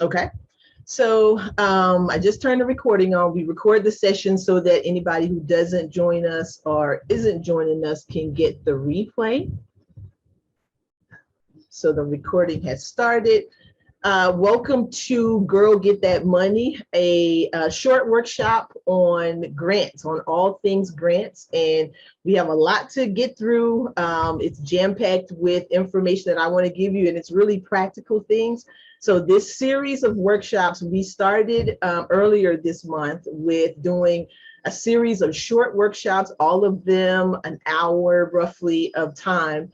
Okay. So I just turned the recording on. We record the session so that anybody who doesn't join us or isn't joining us can get the replay. So the recording has started. Welcome to Girl Get That Money, a short workshop on grants, on all things grants. And we have a lot to get through. It's jam-packed with information that I want to give you, and it's really practical things. So this series of workshops, we started earlier this month with doing a series of short workshops, all of them an hour roughly of time,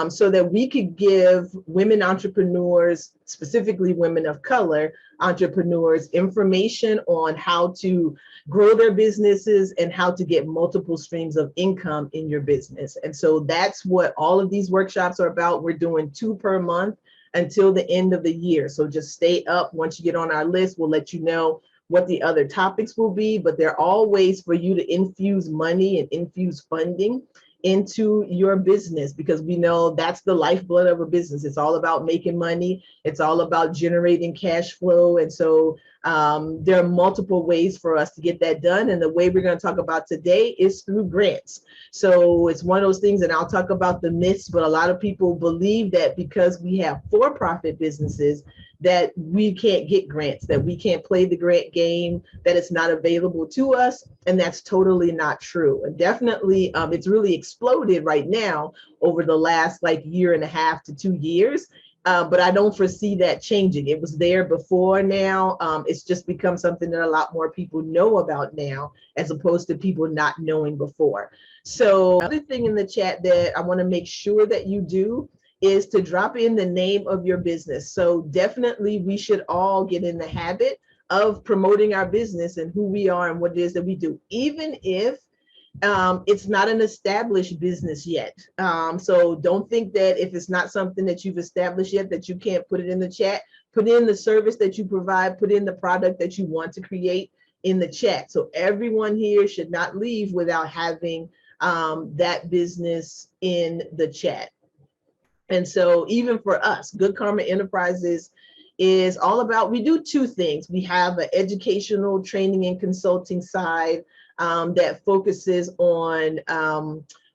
so that we could give women entrepreneurs, specifically women of color entrepreneurs, information on how to grow their businesses and how to get multiple streams of income in your business. And so that's what all of these workshops are about. We're doing 2 per month until the end of the year. So just stay up. Once you get on our list, we'll let you know what the other topics will be, but they're all ways for you to infuse money and infuse funding into your business, because we know that's the lifeblood of a business. It's all about making money. It's all about generating cash flow. And so there are multiple ways for us to get that done. And the way we're going to talk about today is through grants. So it's one of those things, and I'll talk about the myths, but a lot of people believe that because we have for-profit businesses, that we can't get grants, that we can't play the grant game, that it's not available to us. And that's totally not true. And definitely, it's really exploded right now over the last year and a half to 2 years. But I don't foresee that changing. It was there before now. It's just become something that a lot more people know about now, as opposed to people not knowing before. So another thing in the chat that I want to make sure that you do is to drop in the name of your business. So definitely we should all get in the habit of promoting our business and who we are and what it is that we do, even if it's not an established business yet. So don't think that if it's not something that you've established yet, that you can't put it in the chat. Put in the service that you provide, put in the product that you want to create in the chat. So everyone here should not leave without having that business in the chat. And so even for us, Good Karma Enterprises is all about, we do 2 things. We have an educational training and consulting side that focuses on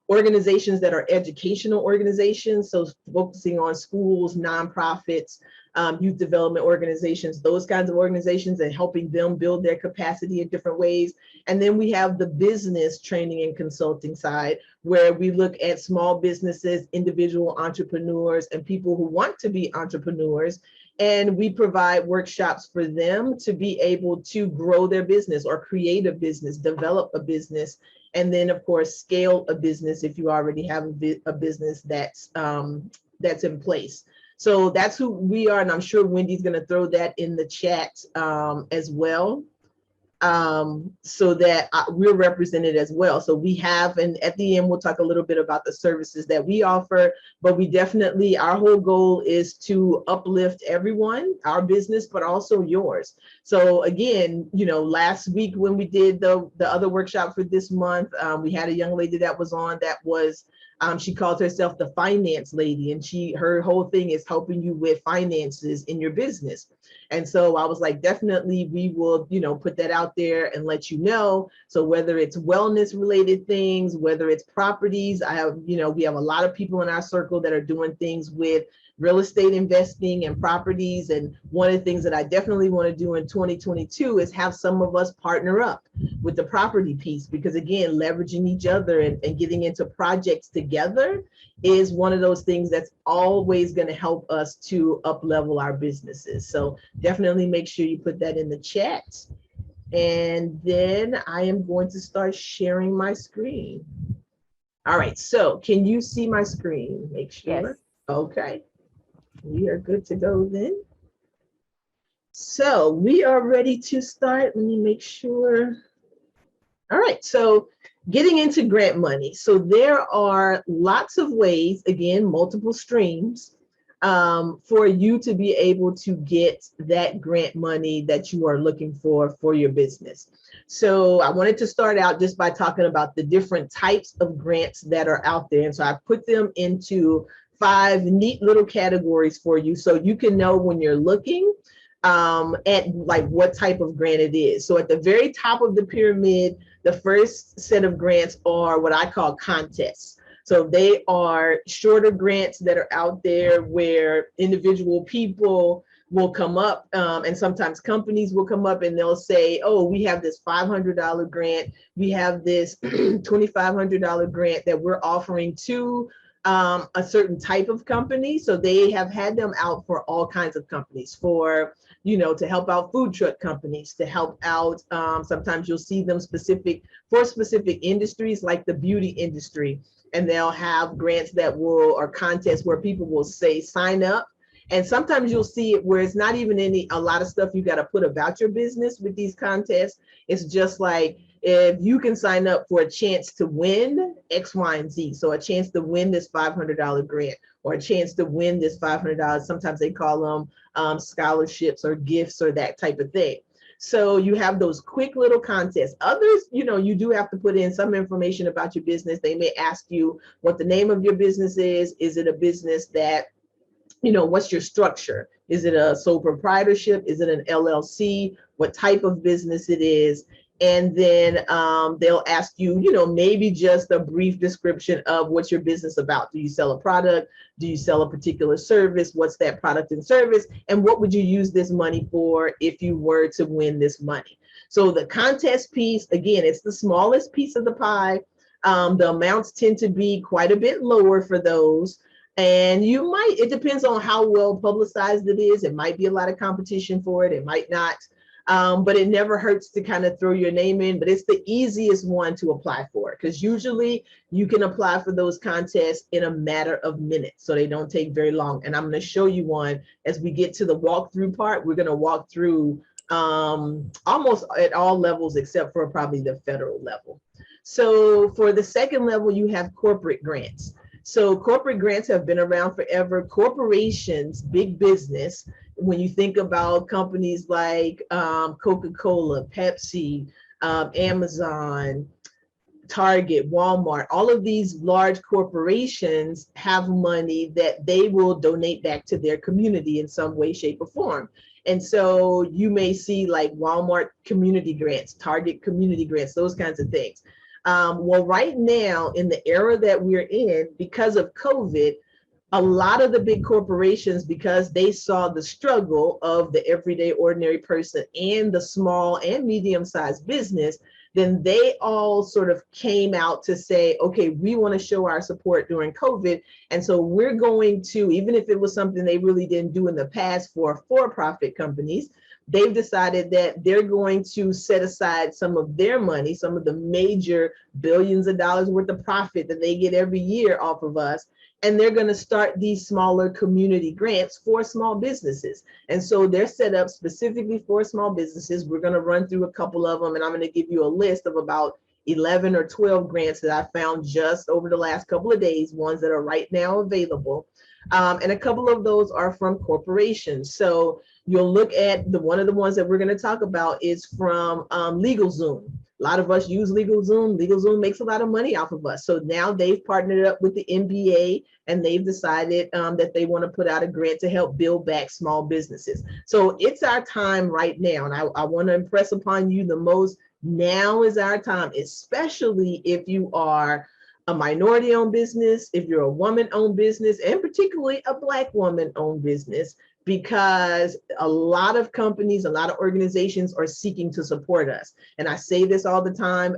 organizations that are educational organizations. So focusing on schools, nonprofits, youth development organizations, those kinds of organizations, and helping them build their capacity in different ways. And then we have the business training and consulting side, where we look at small businesses, individual entrepreneurs, and people who want to be entrepreneurs. And we provide workshops for them to be able to grow their business or create a business, develop a business, and then of course scale a business if you already have a business that's in place. So that's who we are, and I'm sure Wendy's going to throw that in the chat as well, so that we're represented as well. So we have, and at the end, we'll talk a little bit about the services that we offer, but we definitely, our whole goal is to uplift everyone, our business, but also yours. So again, last week when we did the other workshop for this month, we had a young lady that was on that was, she calls herself the finance lady, and her whole thing is helping you with finances in your business. And so I was like, definitely we will, put that out there and let you know. So whether it's wellness related things, whether it's properties, we have a lot of people in our circle that are doing things with real estate investing and properties. And one of the things that I definitely want to do in 2022 is have some of us partner up with the property piece, because again, leveraging each other and getting into projects together is one of those things that's always going to help us to up level our businesses. So definitely make sure you put that in the chat. And then I am going to start sharing my screen. All right, so can you see my screen? Make sure. Yes. Okay. We are good to go then. So we are ready to start. Let me make sure. All right, so getting into grant money. So there are lots of ways, again, multiple streams, for you to be able to get that grant money that you are looking for your business. So I wanted to start out just by talking about the different types of grants that are out there. And so I put them into 5 neat little categories for you, so you can know when you're looking at like what type of grant it is. So at the very top of the pyramid, the first set of grants are what I call contests. So they are shorter grants that are out there where individual people will come up, and sometimes companies will come up and they'll say, oh, we have this $500 grant, we have this $2,500 grant that we're offering to a certain type of company. So they have had them out for all kinds of companies, for, to help out food truck companies, to help out, sometimes you'll see them for specific industries like the beauty industry. And they'll have grants or contests where people will say, sign up. And sometimes you'll see it where it's not even a lot of stuff you got to put about your business with these contests. It's just like, if you can sign up for a chance to win X, Y, and Z. So a chance to win this $500 grant, or a chance to win this $500. Sometimes they call them scholarships or gifts or that type of thing. So you have those quick little contests. Others, you do have to put in some information about your business. They may ask you what the name of your business is. Is it a business that, what's your structure? Is it a sole proprietorship? Is it an LLC? What type of business it is? And then they'll ask you, maybe just a brief description of what's your business about. Do you sell a product? Do you sell a particular service? What's that product and service? And what would you use this money for if you were to win this money? So the contest piece, again, it's the smallest piece of the pie. The amounts tend to be quite a bit lower for those. And it depends on how well publicized it is. It might be a lot of competition for it. It might not. But it never hurts to kind of throw your name in, but it's the easiest one to apply for, because usually you can apply for those contests in a matter of minutes. So they don't take very long. And I'm going to show you one as we get to the walkthrough part. We're going to walk through almost at all levels, except for probably the federal level. So for the second level, you have corporate grants. So corporate grants have been around forever. Corporations, big business, when you think about companies like Coca-Cola, Pepsi, Amazon, Target, Walmart, all of these large corporations have money that they will donate back to their community in some way, shape, or form. And so you may see like Walmart community grants, Target community grants, those kinds of things. Well, right now, in the era that we're in, because of COVID, a lot of the big corporations, because they saw the struggle of the everyday ordinary person and the small and medium-sized business, then they all sort of came out to say, okay, we want to show our support during COVID. And so we're going to, even if it was something they really didn't do in the past for-profit companies, they've decided that they're going to set aside some of their money, some of the major billions of dollars worth of profit that they get every year off of us, and they're going to start these smaller community grants for small businesses. And so they're set up specifically for small businesses. We're going to run through a couple of them, and I'm going to give you a list of about 11 or 12 grants that I found just over the last couple of days, ones that are right now available. And a couple of those are from corporations. So you'll look at one of the ones that we're going to talk about is from LegalZoom. A lot of us use LegalZoom. LegalZoom makes a lot of money off of us. So now they've partnered up with the NBA, and they've decided that they want to put out a grant to help build back small businesses. So it's our time right now. And I want to impress upon you the most, now is our time, especially if you are a minority-owned business, if you're a woman-owned business, and particularly a Black woman-owned business, because a lot of companies, a lot of organizations are seeking to support us. And I say this all the time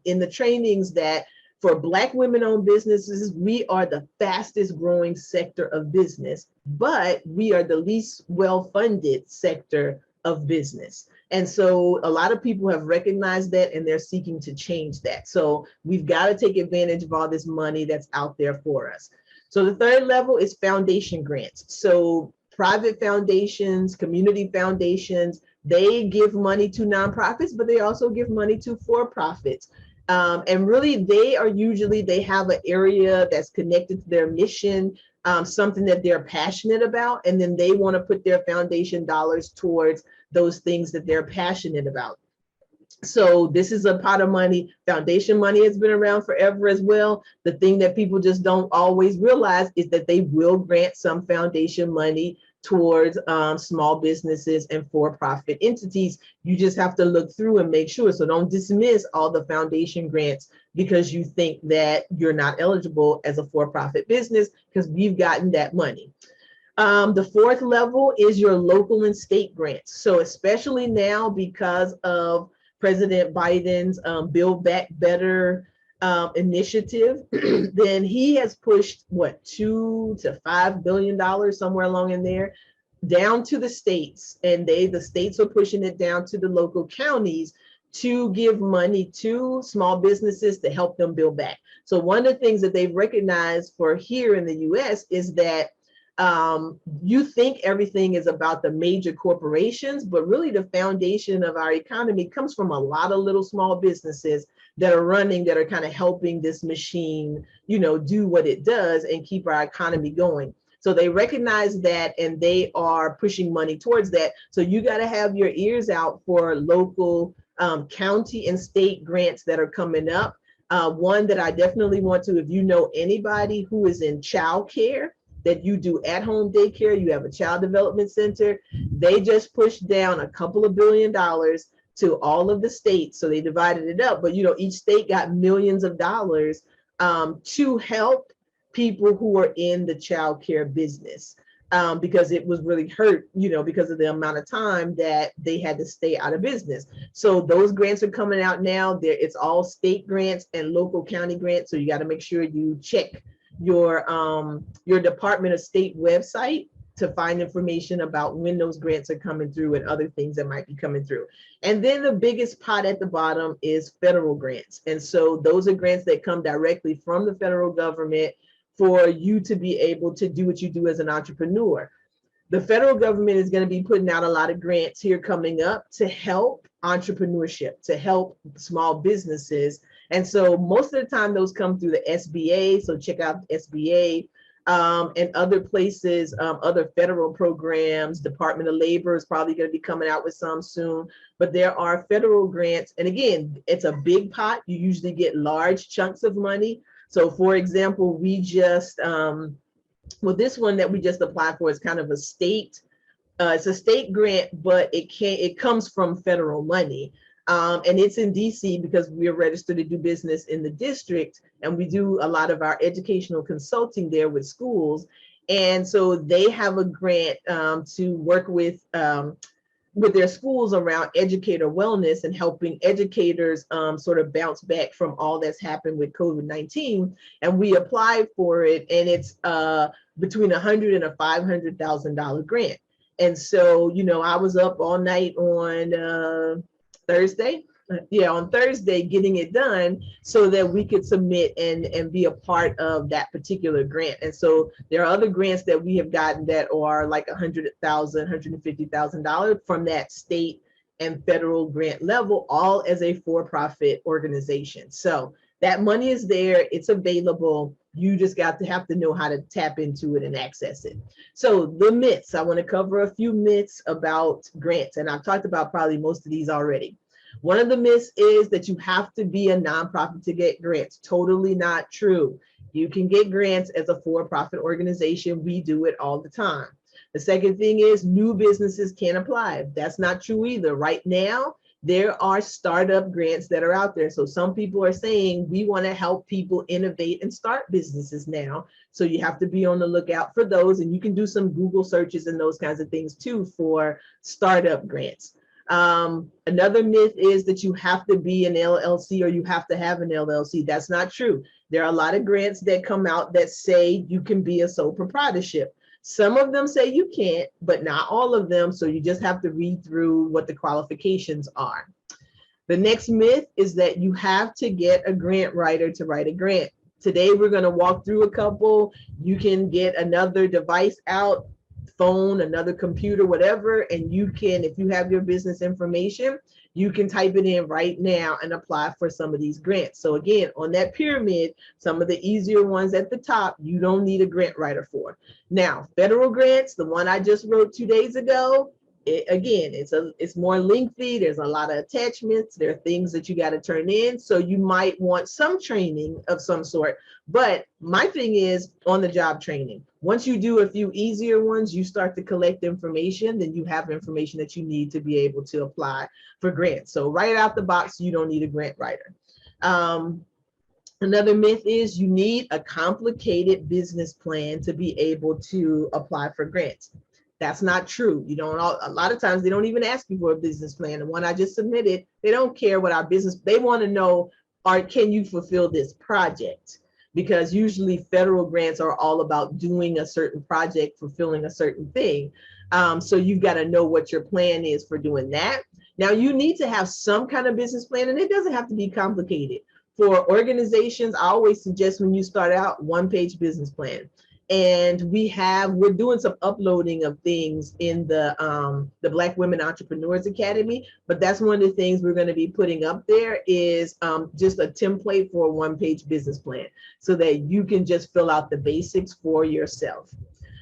in the trainings, that for Black women-owned businesses, we are the fastest growing sector of business, but we are the least well-funded sector of business. And so a lot of people have recognized that, and they're seeking to change that. So we've got to take advantage of all this money that's out there for us. So the third level is foundation grants. So private foundations, community foundations, they give money to nonprofits, but they also give money to for-profits. And really, they have an area that's connected to their mission, something that they're passionate about, and then they want to put their foundation dollars towards those things that they're passionate about. So this is a pot of money. Foundation money has been around forever as well. The thing that people just don't always realize is that they will grant some foundation money towards small businesses and for-profit entities. You just have to look through and make sure. So don't dismiss all the foundation grants because you think that you're not eligible as a for-profit business, because we've gotten that money. The fourth level is your local and state grants. So especially now, because of President Biden's Build Back Better initiative, then he has pushed what, $2 to $5 billion, somewhere along in there, down to the states, and the states are pushing it down to the local counties to give money to small businesses to help them build back. So one of the things that they've recognized for here in the US is that you think everything is about the major corporations, but really the foundation of our economy comes from a lot of little small businesses that are running, that are kind of helping this machine, do what it does and keep our economy going. So they recognize that, and they are pushing money towards that. So you got to have your ears out for local, county and state grants that are coming up. One that I definitely want to, if you know anybody who is in child care, that you do at-home daycare, you have a child development center, they just pushed down a couple of $2 billion to all of the states. So they divided it up, but each state got millions of dollars to help people who are in the child care business, because it was really hurt, because of the amount of time that they had to stay out of business. So those grants are coming out now. It's all state grants and local county grants. So you got to make sure you check your Department of State website to find information about when those grants are coming through and other things that might be coming through. And then the biggest pot at the bottom is federal grants. And so those are grants that come directly from the federal government for you to be able to do what you do as an entrepreneur. The federal government is going to be putting out a lot of grants here coming up to help entrepreneurship, to help small businesses. And so most of the time those come through the SBA. So check out the SBA and other places, other federal programs. Department of Labor is probably going to be coming out with some soon. But there are federal grants. And again, it's a big pot. You usually get large chunks of money. So for example, we just, this one that we just applied for is kind of a state, it's a state grant, but it comes from federal money. And it's in DC because we're registered to do business in the district, and we do a lot of our educational consulting there with schools. And so they have a grant to work with their schools around educator wellness and helping educators sort of bounce back from all that's happened with COVID-19. And we applied for it, and it's between $100,000 and a $500,000 grant. And so, I was up all night on Thursday, on Thursday, getting it done so that we could submit and be a part of that particular grant. And so there are other grants that we have gotten that are like $100,000, $150,000 from that state and federal grant level, all as a for-profit organization. So that money is there, it's available. You just have to know how to tap into it and access it. So the myths, I want to cover a few myths about grants, and I've talked about probably most of these already. One of the myths is that you have to be a nonprofit to get grants. Totally not true. You can get grants as a for-profit organization. We do it all the time. The second thing is new businesses can't apply. That's not true either. Right now, there are startup grants that are out there. So some people are saying we want to help people innovate and start businesses now. So you have to be on the lookout for those, and you can do some Google searches and those kinds of things too for startup grants. Another myth is that you have to be an LLC or you have to have an LLC. That's not true. There are a lot of grants that come out that say you can be a sole proprietorship. Some of them say you can't, but not all of them. So you just have to read through what the qualifications are. The next myth is that you have to get a grant writer to write a grant. Today, we're going to walk through a couple. You can get another device out, phone, another computer, whatever, and you can, if you have your business information, you can type it in right now and apply for some of these grants. So again, on that pyramid, some of the easier ones at the top, you don't need a grant writer for. Now, federal grants, the one I just wrote 2 days ago, Again, it's more lengthy. There's a lot of attachments. There are things that you got to turn in. So you might want some training of some sort. But my thing is on the job training. Once you do a few easier ones, you start to collect information, then you have information that you need to be able to apply for grants. So right out the box, you don't need a grant writer. Another myth is you need a complicated business plan to be able to apply for grants. That's not true. You don't, a lot of times they don't even ask you for a business plan. The one I just submitted, they don't care what our business, they want to know, can you fulfill this project? Because usually federal grants are all about doing a certain project, fulfilling a certain thing. So you've got to know what your plan is for doing that. Now you need to have some kind of business plan, and it doesn't have to be complicated. For organizations, I always suggest when you start out, one-page business plan. And we're doing some uploading of things in the Black Women Entrepreneurs Academy, but that's one of the things we're going to be putting up there is just a template for a one-page business plan so that you can just fill out the basics for yourself.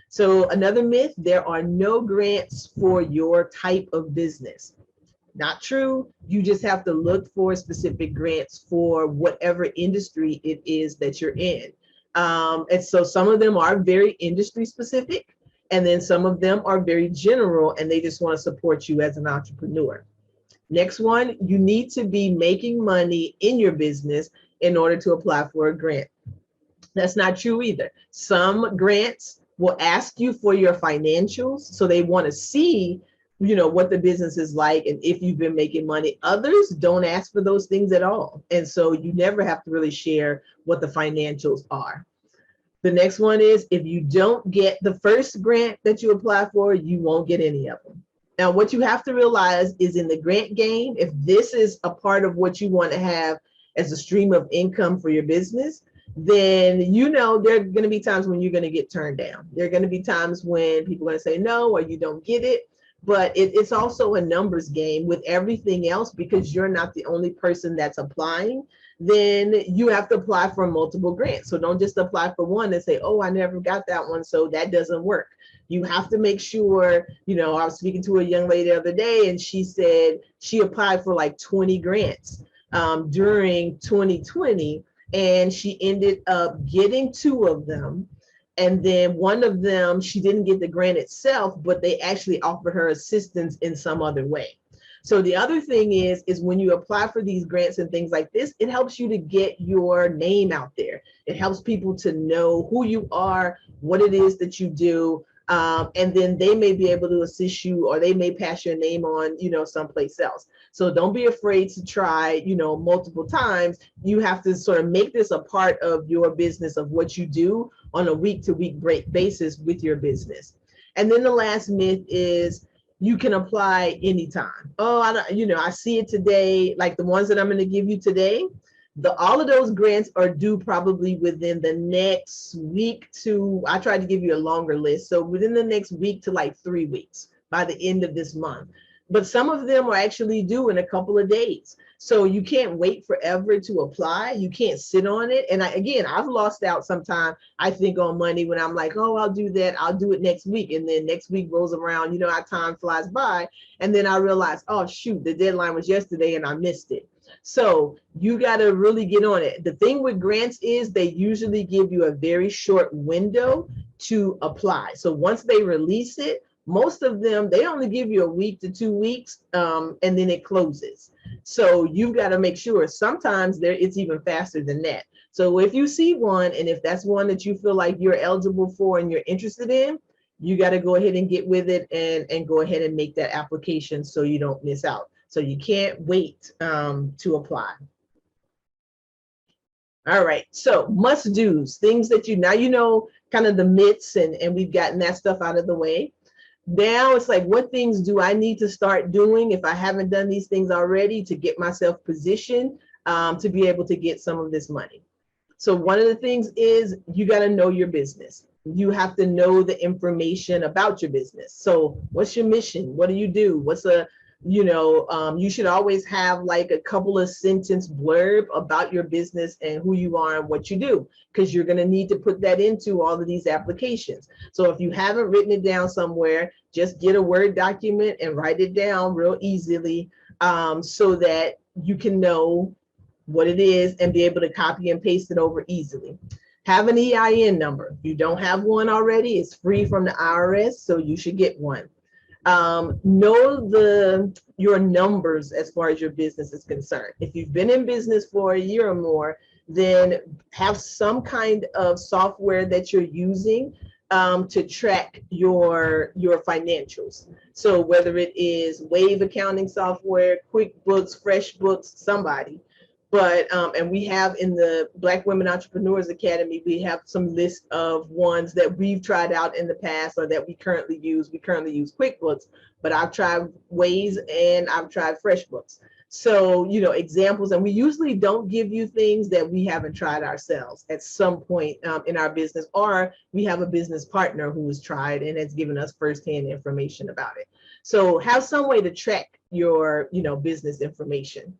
So another myth, there are no grants for your type of business. Not true. You just have to look for specific grants for whatever industry it is that you're in. And so some of them are very industry specific, and then some of them are very general, and they just want to support you as an entrepreneur. Next one, you need to be making money in your business in order to apply for a grant. That's not true either. Some grants will ask you for your financials, so they want to see what the business is like and if you've been making money. Others don't ask for those things at all. And so you never have to really share what the financials are. The next one is if you don't get the first grant that you apply for, you won't get any of them. Now, what you have to realize is in the grant game, if this is a part of what you want to have as a stream of income for your business, then there are going to be times when you're going to get turned down. There are going to be times when people are going to say no, or you don't get it. But it's also a numbers game with everything else, because you're not the only person that's applying. Then you have to apply for multiple grants. So don't just apply for one and say, oh, I never got that one, so that doesn't work. You have to make sure, I was speaking to a young lady the other day, and she said she applied for like 20 grants during 2020, and she ended up getting 2 of them. And then one of them, she didn't get the grant itself, but they actually offered her assistance in some other way. So the other thing is when you apply for these grants and things like this, it helps you to get your name out there. It helps people to know who you are, what it is that you do. And then they may be able to assist you, or they may pass your name on, someplace else. So don't be afraid to try, multiple times. You have to sort of make this a part of your business, of what you do on a week-to-week basis with your business. And then the last myth is you can apply anytime. Oh, I see it today, like the ones that I'm going to give you today. All of those grants are due probably within the next week to, I tried to give you a longer list. So within the next week to like 3 weeks by the end of this month. But some of them are actually due in a couple of days. So you can't wait forever to apply. You can't sit on it. And I've lost out sometime, I think, on money when I'm like, oh, I'll do that. I'll do it next week. And then next week rolls around, our time flies by. And then I realize, oh, shoot, the deadline was yesterday and I missed it. So you got to really get on it. The thing with grants is they usually give you a very short window to apply. So once they release it, most of them, they only give you a week to 2 weeks, and then it closes. So you've got to make sure. Sometimes it's even faster than that. So if you see one, and if that's one that you feel like you're eligible for and you're interested in, you got to go ahead and get with it and go ahead and make that application so you don't miss out. So you can't wait to apply. All right, so must-dos, things that now kind of the myths, and we've gotten that stuff out of the way. Now it's like, what things do I need to start doing if I haven't done these things already to get myself positioned to be able to get some of this money? So one of the things is you got to know your business. You have to know the information about your business. So what's your mission? What do you do? What's You should always have like a couple of sentence blurb about your business and who you are and what you do, because you're going to need to put that into all of these applications. So if you haven't written it down somewhere, just get a Word document and write it down real easily, so that you can know what it is and be able to copy and paste it over easily. Have an EIN number. If you don't have one already, it's free from the IRS, so you should get one. Know your numbers as far as your business is concerned. If you've been in business for a year or more, then have some kind of software that you're using to track your financials. So whether it is Wave accounting software, QuickBooks, FreshBooks, somebody. But and we have in the Black Women Entrepreneurs Academy, we have some list of ones that we've tried out in the past or that we currently use. We currently use QuickBooks, but I've tried Waze and I've tried FreshBooks. So, examples, and we usually don't give you things that we haven't tried ourselves at some point in our business, or we have a business partner who has tried and has given us firsthand information about it. So have some way to track your, business information.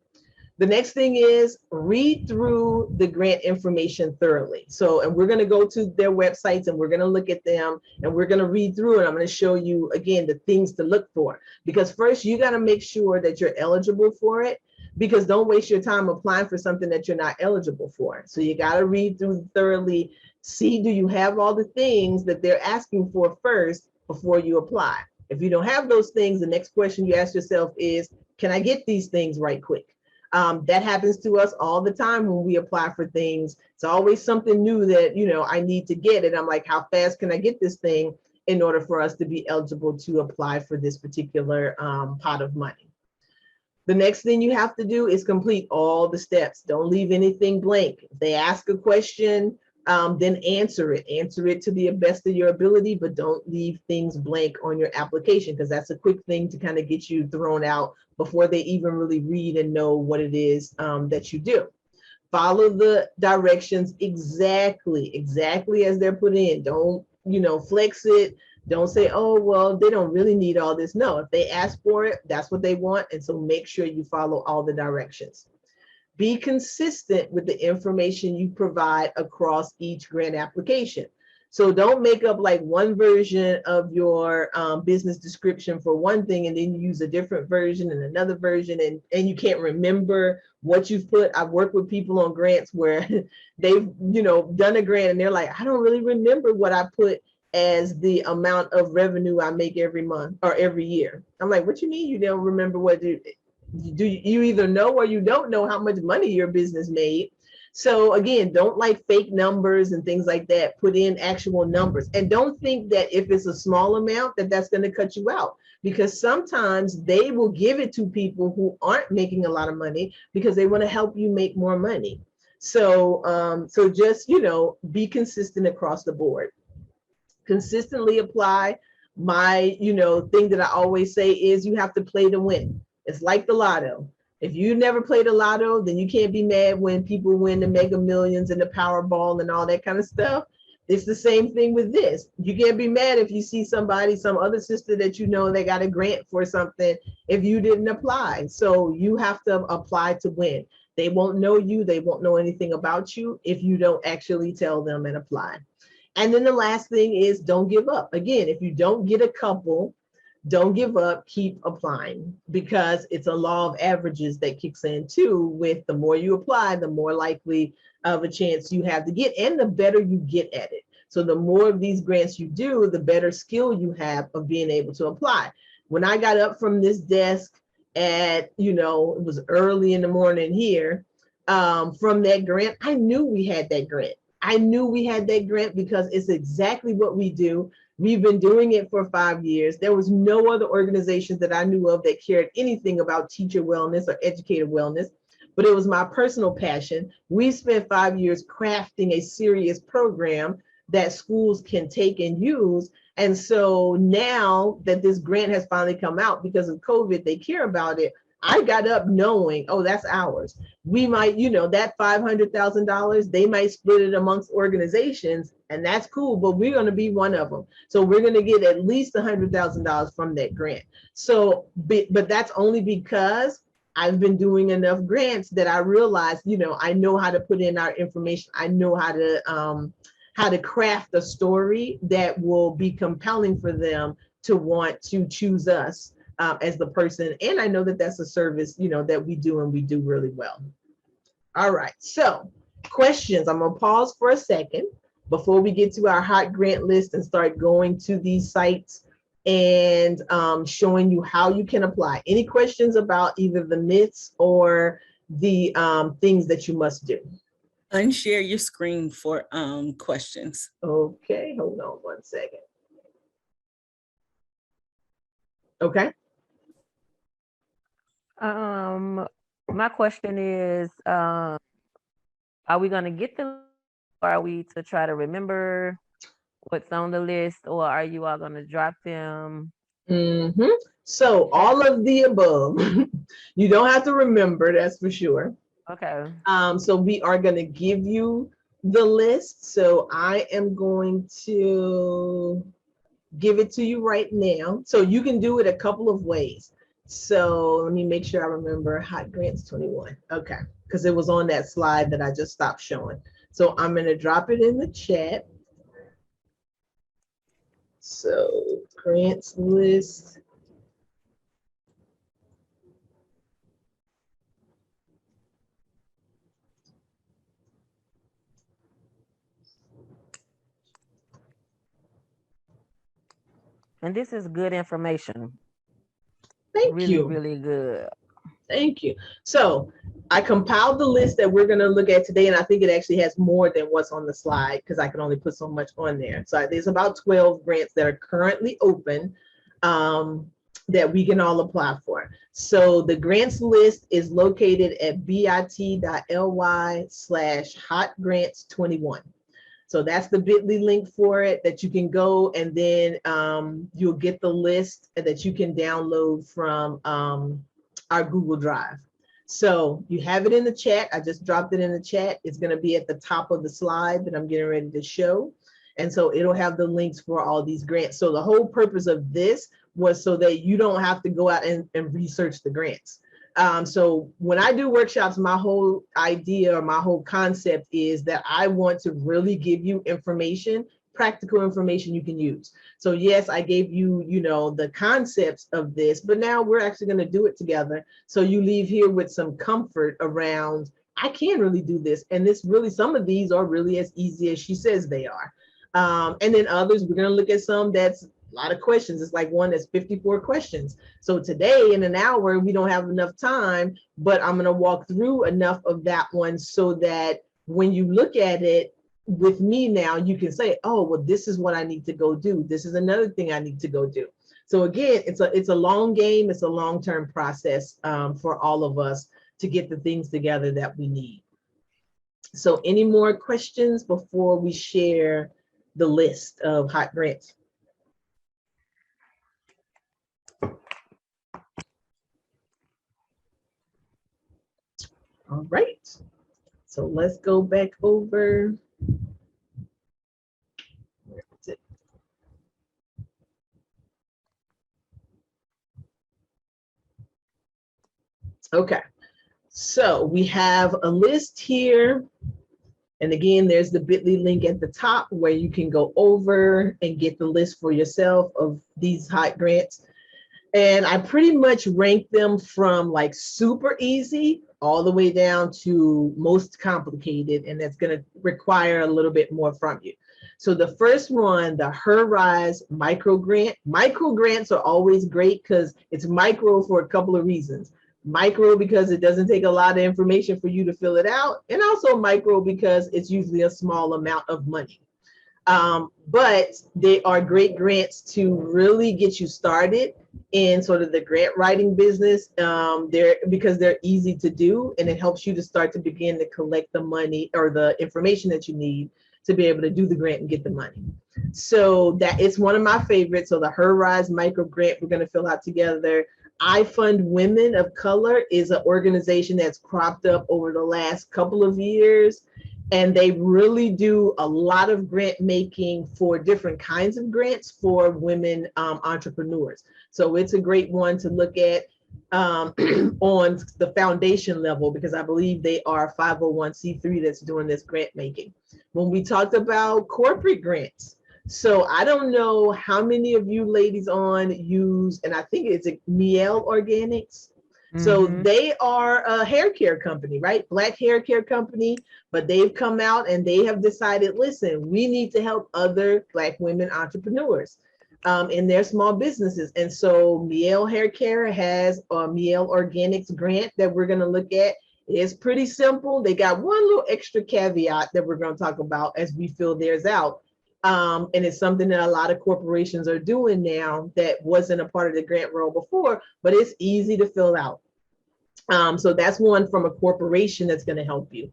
The next thing is read through the grant information thoroughly. So, and we're going to go to their websites and we're going to look at them and we're going to read through it. I'm going to show you again the things to look for, because first you got to make sure that you're eligible for it, because don't waste your time applying for something that you're not eligible for. So you got to read through thoroughly, see, do you have all the things that they're asking for first before you apply? If you don't have those things, the next question you ask yourself is, can I get these things right quick? That happens to us all the time when we apply for things. It's always something new that, I need to get it. I'm like, how fast can I get this thing in order for us to be eligible to apply for this particular pot of money? The next thing you have to do is complete all the steps. Don't leave anything blank. If they ask a question, then answer it. Answer it to the best of your ability, but don't leave things blank on your application, because that's a quick thing to kind of get you thrown out before they even really read and know what it is that you do. Follow the directions exactly as they're put in. Don't, flex it. Don't say, oh, well, they don't really need all this. No, if they ask for it, that's what they want. And so make sure you follow all the directions. Be consistent with the information you provide across each grant application. So don't make up like one version of your business description for one thing and then you use a different version and another version and you can't remember what you've put. I've worked with people on grants where they've, done a grant and they're like, I don't really remember what I put as the amount of revenue I make every month or every year. I'm like, what you mean you don't remember what you either know or you don't know how much money your business made? So again, don't like fake numbers and things like that. Put in actual numbers, and don't think that if it's a small amount that that's going to cut you out, because sometimes they will give it to people who aren't making a lot of money because they want to help you make more money. So so just, be consistent across the board. Consistently apply. My, thing that I always say is you have to play to win. It's like the lotto. If you never played the lotto, then you can't be mad when people win the Mega Millions and the Powerball and all that kind of stuff. It's the same thing with this. You can't be mad if you see somebody, some other sister that they got a grant for something if you didn't apply. So you have to apply to win. They won't know you. They won't know anything about you if you don't actually tell them and apply. And then the last thing is don't give up. Again, if you don't get a couple, don't give up, keep applying, because it's a law of averages that kicks in too. With the more you apply, the more likely of a chance you have to get, and the better you get at it. So the more of these grants you do, the better skill you have of being able to apply. When I got up from this desk at, it was early in the morning here, from that grant, I knew we had that grant. I knew we had that grant because it's exactly what we do. We've been doing it for 5 years. There was no other organizations that I knew of that cared anything about teacher wellness or educator wellness, but it was my personal passion. We spent 5 years crafting a serious program that schools can take and use. And so now that this grant has finally come out because of COVID, they care about it. I got up knowing, oh, that's ours. We might, you know, that $500,000, they might split it amongst organizations, and that's cool, but we're going to be one of them. So we're going to get at least $100,000 from that grant. So, but that's only because I've been doing enough grants that I realized, you know, I know how to put in our information. I know how to craft a story that will be compelling for them to want to choose us as the person. And I know that that's a service, you know, that we do and we do really well. All right, so questions. I'm gonna pause for a second before we get to our hot grant list and start going to these sites and showing you how you can apply. Any questions about either the myths or the things that you must do? Unshare your screen for questions. Okay, hold on one second. Okay. My question is, are we gonna get the, or are we to try to remember what's on the list, or are you all gonna drop them? So all of the above. You don't have to remember, that's for sure. Okay. So we are going to give you the list. So I am going to give it to you right now. So you can do it a couple of ways. So let me make sure I remember Hot Grants 21. Okay, because it was on that slide that I just stopped showing. So I'm going to drop it in the chat. So grants list. And this is good information. Thank you. Really good. Thank you. So I compiled the list that we're going to look at today, and I think it actually has more than what's on the slide because I can only put so much on there. So there's about 12 grants that are currently open that we can all apply for. So the grants list is located at bit.ly/hotgrants21. So that's the bit.ly link for it that you can go, and then you'll get the list that you can download from our Google Drive. So you have it in the chat. I just dropped it in the chat. It's going to be at the top of the slide that I'm getting ready to show. And so it'll have the links for all these grants. So the whole purpose of this was so that you don't have to go out and research the grants. So when I do workshops, my whole idea or my whole concept is that I want to really give you information, practical information you can use. So yes, I gave you, you know, the concepts of this, but now we're actually going to do it together. So you leave here with some comfort around, I can really do this. And this really, some of these are really as easy as she says they are. And then others, we're going to look at some that's a lot of questions. It's like one that's 54 questions. So today in an hour, we don't have enough time, but I'm going to walk through enough of that one so that when you look at it with me now, you can say, oh, well, this is what I need to go do. This is another thing I need to go do. So again, it's a long game. It's a long-term process for all of us to get the things together that we need. So any more questions before we share the list of hot grants? All right, so let's go back over. Where is it? Okay, so we have a list here. And again, there's the bit.ly link at the top where you can go over and get the list for yourself of these hot grants. And I pretty much rank them from like super easy all the way down to most complicated, and that's going to require a little bit more from you. So the first one, the Herize micro grant. Micro grants are always great because it's micro for a couple of reasons. Micro because it doesn't take a lot of information for you to fill it out, and also micro because it's usually a small amount of money. But they are great grants to really get you started in sort of the grant writing business. Because they're easy to do, and it helps you to start to begin to collect the money or the information that you need to be able to do the grant and get the money. So that it's one of my favorites. So the Herize micro grant we're going to fill out together. I Fund Women of Color is an organization that's cropped up over the last couple of years. And they really do a lot of grant making for different kinds of grants for women entrepreneurs. So it's a great one to look at on the foundation level, because I believe they are 501c3 that's doing this grant making. When we talked about corporate grants, so I don't know how many of you ladies on use, and I think it's Miel Organics. So they are a hair care company, right? Black hair care company, but they've come out and they have decided, listen, we need to help other Black women entrepreneurs in their small businesses. And so Miel Hair Care has a Miel Organics grant that we're going to look at. It's pretty simple. They got one little extra caveat that we're going to talk about as we fill theirs out. And it's something that a lot of corporations are doing now that wasn't a part of the grant roll before, but it's easy to fill out. So that's one from a corporation that's going to help you.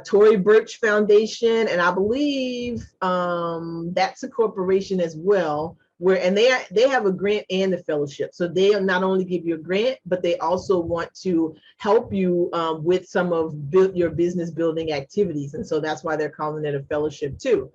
Tory Burch Foundation, and I believe that's a corporation as well, where and they have a grant and a fellowship. So they not only give you a grant, but they also want to help you with some of your business building activities. And so that's why they're calling it a fellowship too.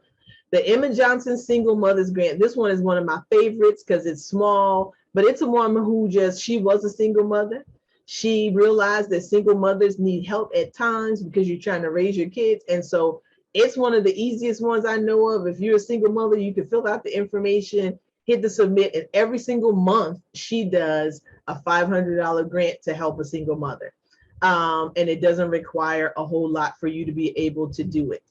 The Emma Johnson Single Mothers Grant. This one is one of my favorites because it's small, but it's a woman who she was a single mother. She realized that single mothers need help at times because you're trying to raise your kids. And so it's one of the easiest ones I know of. If you're a single mother, you can fill out the information, hit the submit, and every single month she does a $500 grant to help a single mother. And it doesn't require a whole lot for you to be able to do it.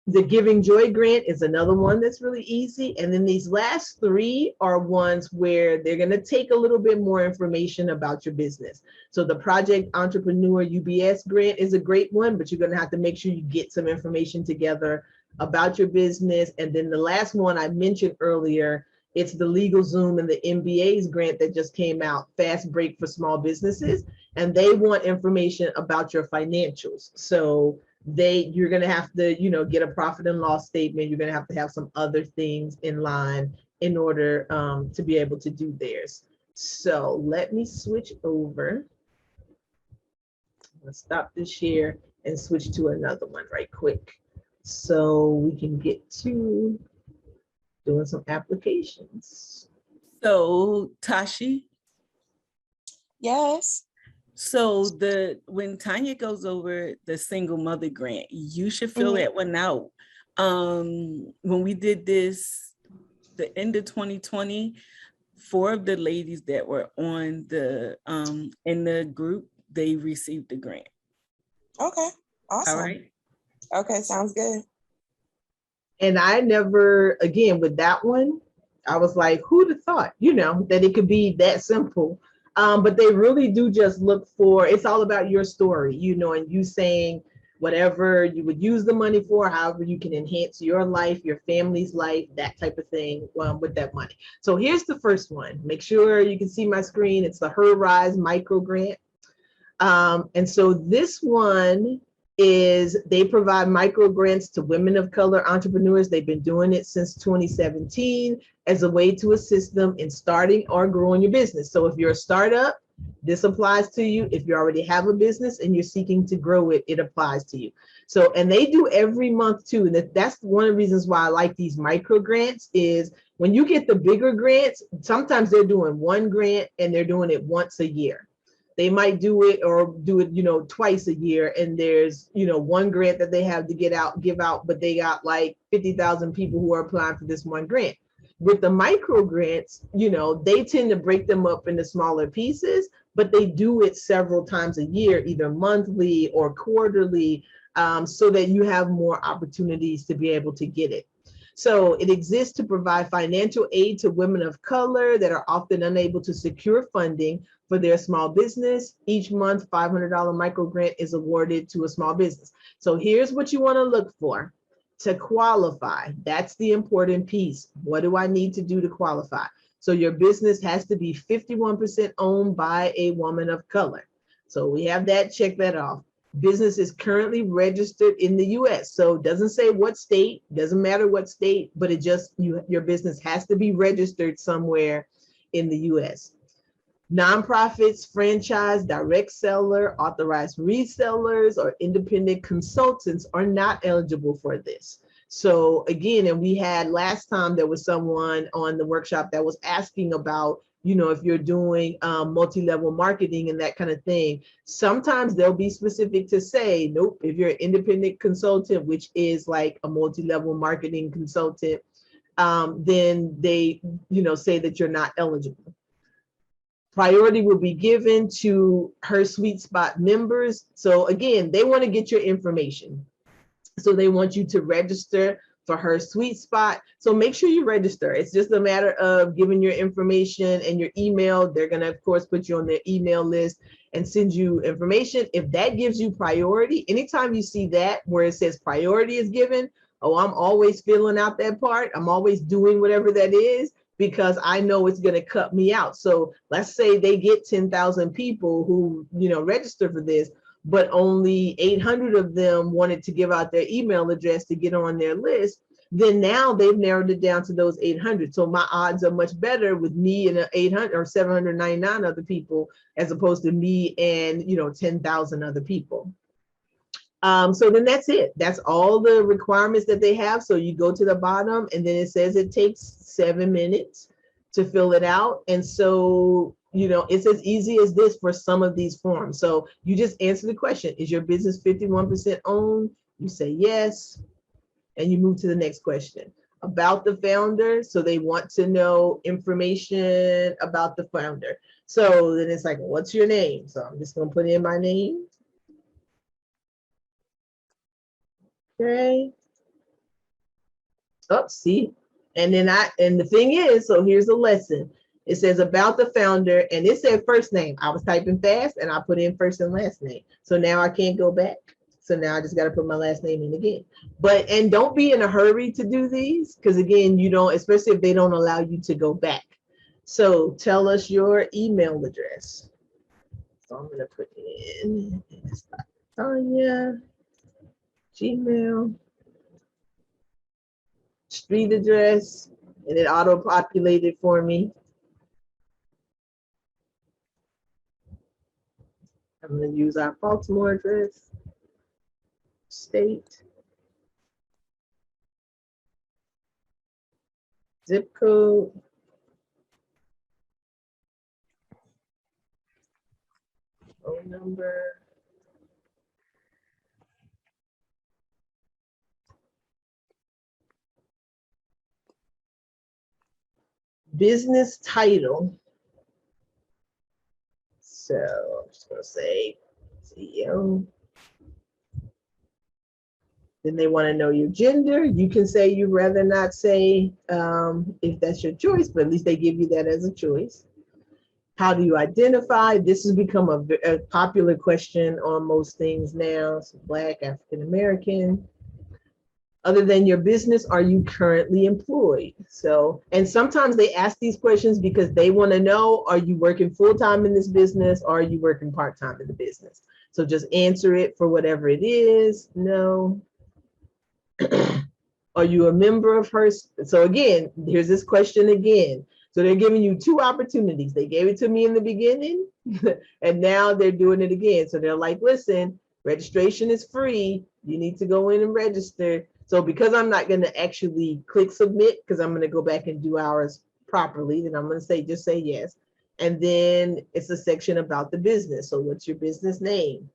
The Giving Joy grant is another one that's really easy. And then these last three are ones where they're going to take a little bit more information about your business. So the Project Entrepreneur UBS grant is a great one, but you're going to have to make sure you get some information together about your business. And then the last one I mentioned earlier, it's the LegalZoom and the MBA's grant that just came out, Fast Break for Small Businesses. And they want information about your financials. So you're going to have to, get a profit and loss statement. You're going to have some other things in line in order to be able to do theirs. So let me switch over. I'm going to stop this share and switch to another one right quick so we can get to doing some applications. So Tashi? Yes. So when Tanya goes over the single mother grant, you should fill that one out. When we did this, the end of 2020, 4 of the ladies that were on in the group, they received the grant. Okay, awesome. All right. Okay, sounds good. And I never, again, with that one, I was like, who'd have thought, that it could be that simple. But they really do just look for, it's all about your story, and you saying whatever you would use the money for, however you can enhance your life, your family's life, that type of thing with that money. So here's the first one. Make sure you can see my screen. It's the Herize micro grant. And so this one is they provide micro grants to women of color entrepreneurs. They've been doing it since 2017 as a way to assist them in starting or growing your business. So if you're a startup, this applies to you. If you already have a business and you're seeking to grow it, it applies to you. So, and they do every month too. And that's one of the reasons why I like these micro grants is when you get the bigger grants, sometimes they're doing one grant and they're doing it once a year. They might do it twice a year, and there's one grant that they have to give out, but they got like 50,000 people who are applying for this one grant. With the micro grants, they tend to break them up into smaller pieces, but they do it several times a year, either monthly or quarterly, so that you have more opportunities to be able to get it. So it exists to provide financial aid to women of color that are often unable to secure funding for their small business. Each month, $500 micro grant is awarded to a small business. So here's what you want to look for to qualify. That's the important piece. What do I need to do to qualify? So your business has to be 51% owned by a woman of color. So we have that, check that off. Business is currently registered in the US. So it doesn't say what state, doesn't matter what state, but it just, your business has to be registered somewhere in the US. Nonprofits, franchise, direct seller, authorized resellers, or independent consultants are not eligible for this. So again, and we had last time, there was someone on the workshop that was asking about, you know, if you're doing multi-level marketing and that kind of thing. Sometimes they'll be specific to say, nope, if you're an independent consultant, which is like a multi-level marketing consultant, then they, you know, say that you're not eligible. Priority will be given to Her Sweet Spot members. So again, they want to get your information. So they want you to register for Her Sweet Spot. So make sure you register. It's just a matter of giving your information and your email. They're going to, of course, put you on their email list and send you information. If that gives you priority, anytime you see that where it says priority is given, oh, I'm always filling out that part. I'm always doing whatever that is, because I know it's going to cut me out. So let's say they get 10,000 people who, you know, register for this, but only 800 of them wanted to give out their email address to get on their list. Then now they've narrowed it down to those 800. So my odds are much better with me and 800 or 799 other people, as opposed to me and, you know, 10,000 other people. So then that's it. That's all the requirements that they have. So you go to the bottom and then it says it takes 7 minutes to fill it out. And so, you know, it's as easy as this for some of these forms. So you just answer the question, is your business 51% owned? You say yes, and you move to the next question. About the founder. So they want to know information about the founder. So then it's like, what's your name? So I'm just gonna put in my name. Okay. Oh, see, and then and the thing is, so here's a lesson. It says about the founder, and it said first name. I was typing fast and I put in first and last name. So now I can't go back. So now I just got to put my last name in again. But, and don't be in a hurry to do these, because again, you don't, especially if they don't allow you to go back. So tell us your email address. So I'm going to put in Tanya, Gmail, street address, and it auto-populated for me. I'm going to use our Baltimore address, state, zip code, phone number, business title. So I'm just going to say CEO. Then they want to know your gender. You can say you'd rather not say if that's your choice, but at least they give you that as a choice. How do you identify? This has become a popular question on most things now. So Black, African American. Other than your business, are you currently employed? So, and sometimes they ask these questions because they want to know, are you working full-time in this business or are you working part-time in the business? So just answer it for whatever it is. No. Are you a member of her? So again, here's this question again. So they're giving you two opportunities. They gave it to me in the beginning and now they're doing it again. So they're like, listen, registration is free. You need to go in and register. So because I'm not going to actually click submit, because I'm going to go back and do ours properly, then I'm going to say, just say yes. And then it's a section about the business. So what's your business name?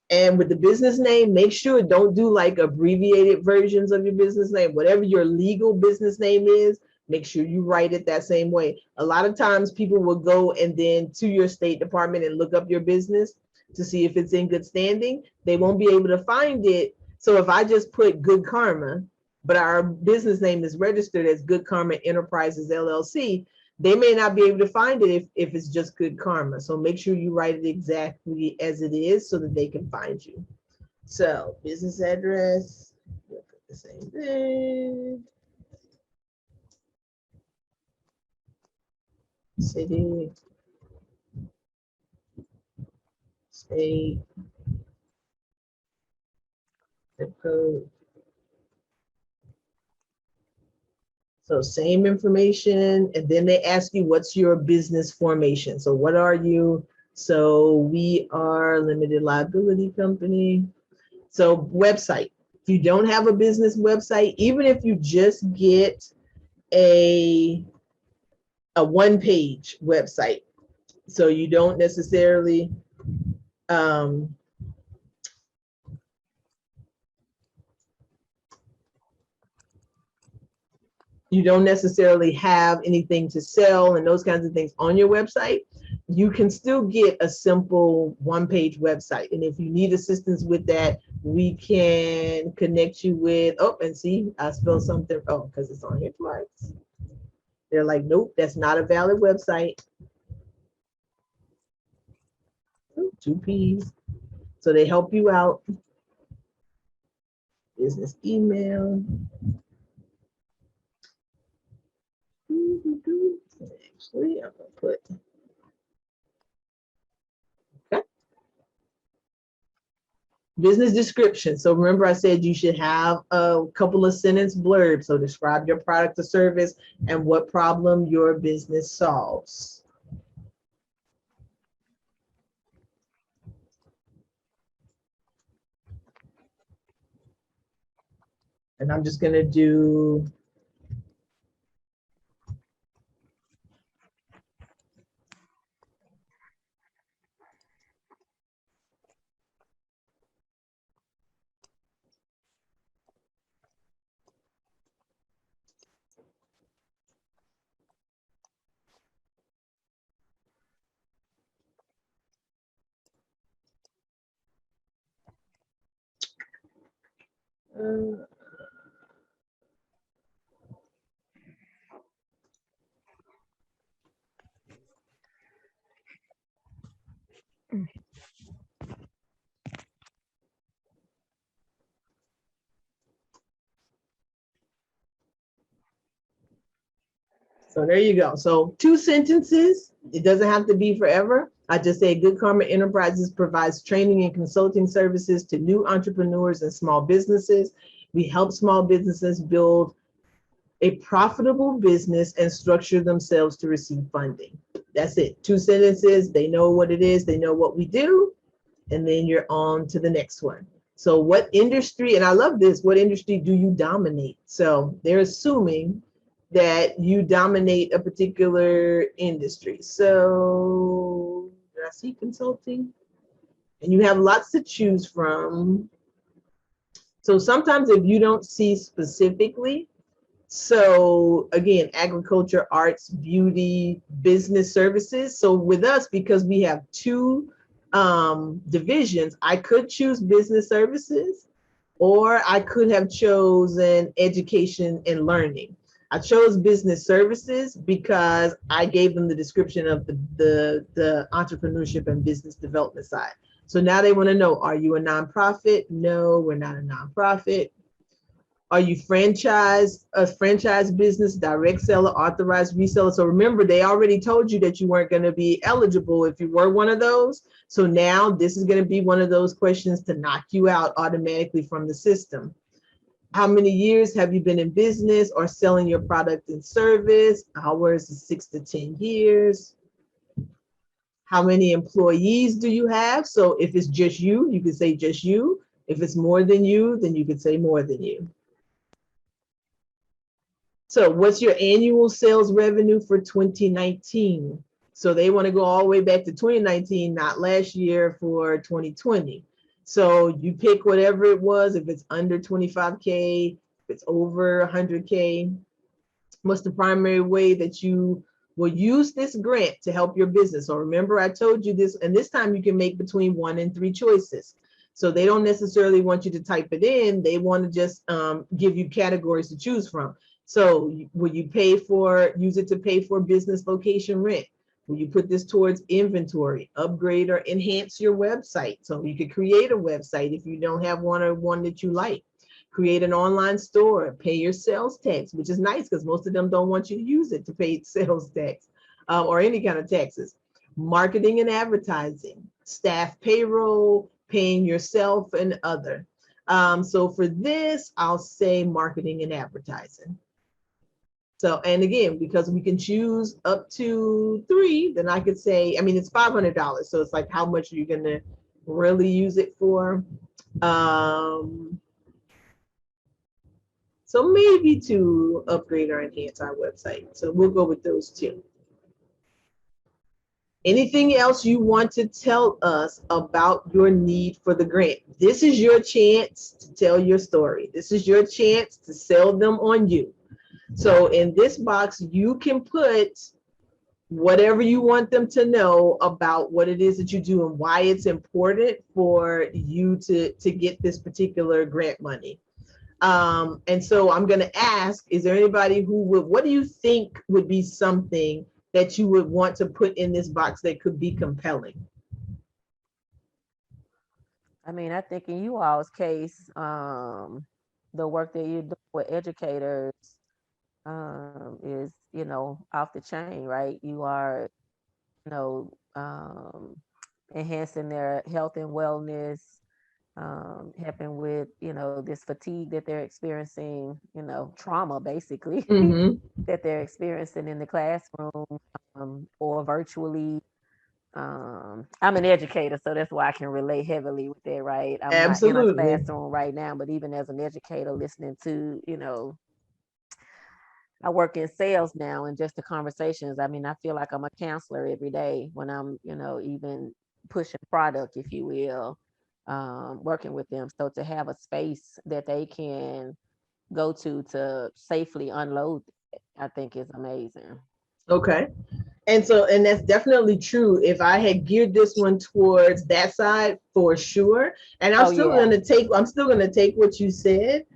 And with the business name, make sure don't do like abbreviated versions of your business name. Whatever your legal business name is, make sure you write it that same way. A lot of times people will go and then to your State Department and look up your business to see if it's in good standing. They won't be able to find it. So if I just put Good Karma, but our business name is registered as Good Karma Enterprises LLC, they may not be able to find it if it's just Good Karma. So make sure you write it exactly as it is so that they can find you. So business address, we'll put the same thing. City, state, zip code. So same information, and then they ask you, what's your business formation? So what are you? So we are limited liability company. So website. If you don't have a business website, even if you just get a one-page website, so you don't necessarily have anything to sell and those kinds of things on your website, you can still get a simple one-page website. And if you need assistance with that, we can connect you with, oh, and see, I spelled something, oh, because it's on here twice. They're like, nope, that's not a valid website. Ooh, 2 P's. So they help you out. Business email. Actually, I'm gonna put, okay. Business description. So remember I said you should have a couple of sentence blurbs. So describe your product or service and what problem your business solves. And I'm just gonna do so there you go. So 2 sentences. It doesn't have to be forever. I just say Good Karma Enterprises provides training and consulting services to new entrepreneurs and small businesses. We help small businesses build a profitable business and structure themselves to receive funding. That's it. 2 sentences. They know what it is. They know what we do. And then you're on to the next one. So what industry, and I love this, what industry do you dominate? So they're assuming that you dominate a particular industry. So did I see consulting? And you have lots to choose from. So sometimes if you don't see specifically, so again, agriculture, arts, beauty, business services. So with us, because we have 2 divisions, I could choose business services, or I could have chosen education and learning. I chose business services because I gave them the description of the entrepreneurship and business development side. So now they want to know, are you a nonprofit? No, we're not a nonprofit. Are you a franchise business, direct seller, authorized reseller? So remember, they already told you that you weren't going to be eligible if you were one of those. So now this is going to be one of those questions to knock you out automatically from the system. How many years have you been in business or selling your product and service? Ours is 6 to 10 years. How many employees do you have? So if it's just you, you could say just you. If it's more than you, then you could say more than you. So what's your annual sales revenue for 2019? So they want to go all the way back to 2019, not last year, for 2020. So you pick whatever it was. If it's under 25K, if it's over 100K, what's the primary way that you will use this grant to help your business? So remember, I told you this, and this time you can make between 1 and 3 choices. So they don't necessarily want you to type it in. They want to just give you categories to choose from. So will you use it to pay for business location rent? Will you put this towards inventory, upgrade or enhance your website? So you could create a website if you don't have one or one that you like. Create an online store, pay your sales tax, which is nice because most of them don't want you to use it to pay sales tax or any kind of taxes. Marketing and advertising, staff payroll, paying yourself, and other. So for this, I'll say marketing and advertising. So, and again, because we can choose up to 3, then I could say, I mean, it's $500. So it's like, how much are you going to really use it for? So maybe to upgrade or enhance our website. So we'll go with those 2. Anything else you want to tell us about your need for the grant? This is your chance to tell your story. This is your chance to sell them on you. So in this box, you can put whatever you want them to know about what it is that you do and why it's important for you to get this particular grant money. And so I'm going to ask, is there anybody who would, what do you think would be something that you would want to put in this box that could be compelling? I mean, I think in you all's case, the work that you do with educators is, you know, off the chain, right? You are, you know, enhancing their health and wellness, helping with, you know, this fatigue that they're experiencing, you know, trauma basically that they're experiencing in the classroom or virtually. I'm an educator, so that's why I can relate heavily with that, right? I'm not in a Absolutely. classroom right now, but even as an educator listening to, you know, I work in sales now, and just the conversations. I mean, I feel like I'm a counselor every day when I'm, you know, even pushing product, if you will, working with them. So to have a space that they can go to safely unload, I think is amazing. Okay. And so, and that's definitely true. If I had geared this one towards that side, for sure. And I'm still going to take, what you said,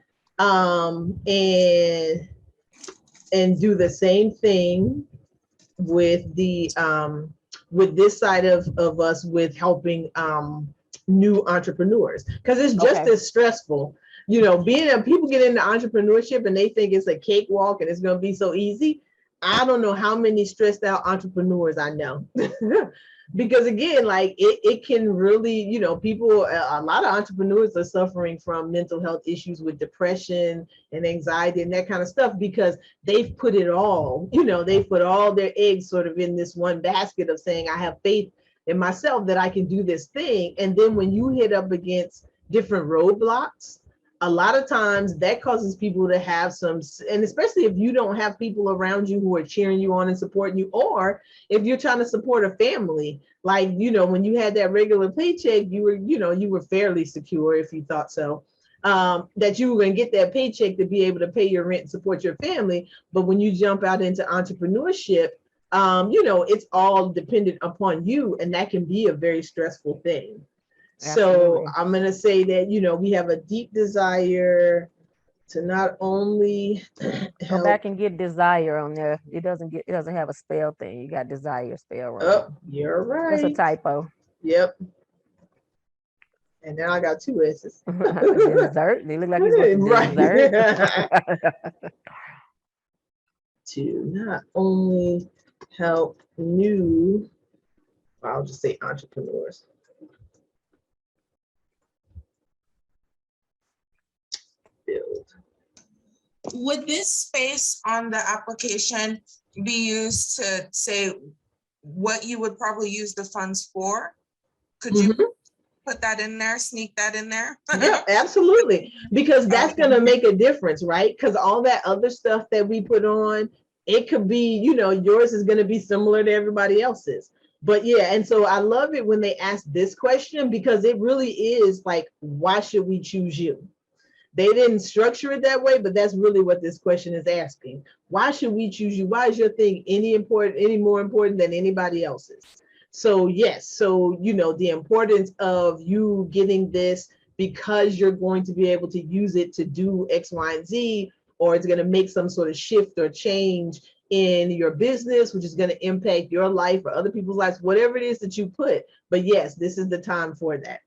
and do the same thing with the with this side of us with helping new entrepreneurs, because it's just as stressful. You know, people get into entrepreneurship and they think it's a cakewalk and it's going to be so easy. I don't know how many stressed out entrepreneurs I know. Because again, like it can really, you know, people, a lot of entrepreneurs are suffering from mental health issues with depression and anxiety and that kind of stuff, because they've put it all, you know, they put all their eggs sort of in this one basket of saying, I have faith in myself that I can do this thing. And then when you hit up against different roadblocks, a lot of times that causes people to have some, and especially if you don't have people around you who are cheering you on and supporting you, or if you're trying to support a family, like, you know, when you had that regular paycheck, you were, you know, you were fairly secure if you thought so, that you were going to get that paycheck to be able to pay your rent and support your family. But when you jump out into entrepreneurship, you know, it's all dependent upon you, and that can be a very stressful thing. So I'm going to say that, you know, we have a deep desire to not only go back and get desire on there. It doesn't have a spell thing. You got desire spell wrong. Oh, you're right. That's a typo. Yep. And now I got 2 S's. Dessert. They look like he's going to dessert. To not only help new, I'll just say entrepreneurs. Build. Would this space on the application be used to say what you would probably use the funds for? Could you put that in there, sneak that in there? Yeah, absolutely. Because that's going to make a difference, right? Because all that other stuff that we put on, it could be, you know, yours is going to be similar to everybody else's. But yeah, and so I love it when they ask this question, because it really is like, why should we choose you? They didn't structure it that way, but that's really what this question is asking. Why should we choose you? Why is your thing any more important than anybody else's? So yes, so, you know, the importance of you getting this because you're going to be able to use it to do X, Y, and Z, or it's going to make some sort of shift or change in your business, which is going to impact your life or other people's lives, whatever it is that you put. But yes, this is the time for that.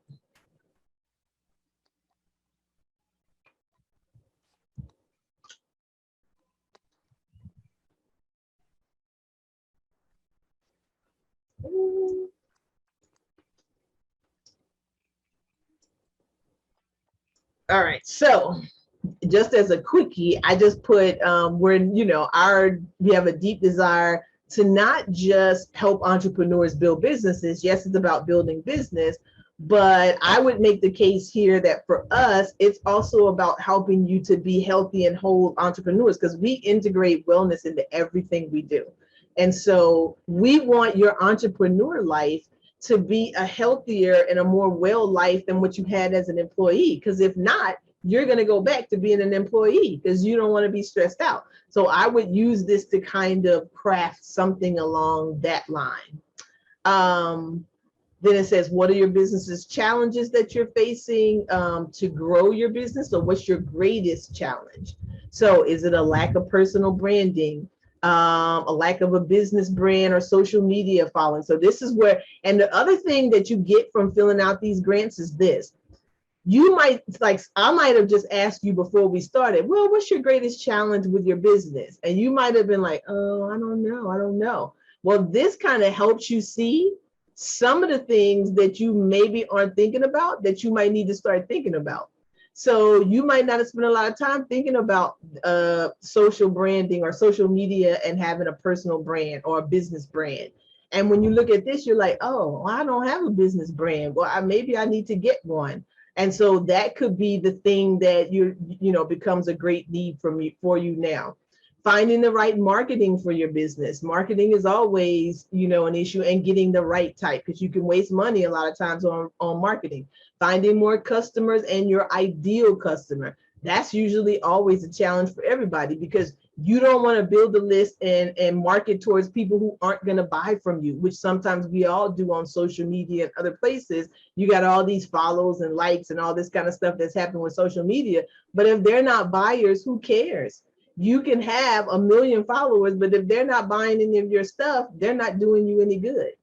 All right. So just as a quickie, I just put we're, we have a deep desire to not just help entrepreneurs build businesses. Yes, it's about building business, but I would make the case here that for us, it's also about helping you to be healthy and whole entrepreneurs, because we integrate wellness into everything we do. And so we want your entrepreneur life to be a healthier and a more well life than what you had as an employee. Because if not, you're going to go back to being an employee because you don't want to be stressed out. So I would use this to kind of craft something along that line. Then it says, what are your business's challenges that you're facing to grow your business? Or what's your greatest challenge? So is it a lack of personal branding, a lack of a business brand or social media following? So this is where, and the other thing that you get from filling out these grants is this. You might, like, I might have just asked you before we started, well, what's your greatest challenge with your business? And you might have been like, oh, I don't know. Well, this kind of helps you see some of the things that you maybe aren't thinking about that you might need to start thinking about. So you might not have spent a lot of time thinking about social branding or social media and having a personal brand or a business brand. And when you look at this, you're like, oh, well, I don't have a business brand. Well, maybe I need to get one. And so that could be the thing that becomes a great need for you now. Finding the right marketing for your business. Marketing is always, an issue, and getting the right type, because you can waste money a lot of times on marketing. Finding more customers and your ideal customer. That's usually always a challenge for everybody, because you don't want to build a list and market towards people who aren't going to buy from you, which sometimes we all do on social media and other places. You got all these follows and likes and all this kind of stuff that's happening with social media. But if they're not buyers, who cares? You can have 1 million followers, but if they're not buying any of your stuff, they're not doing you any good.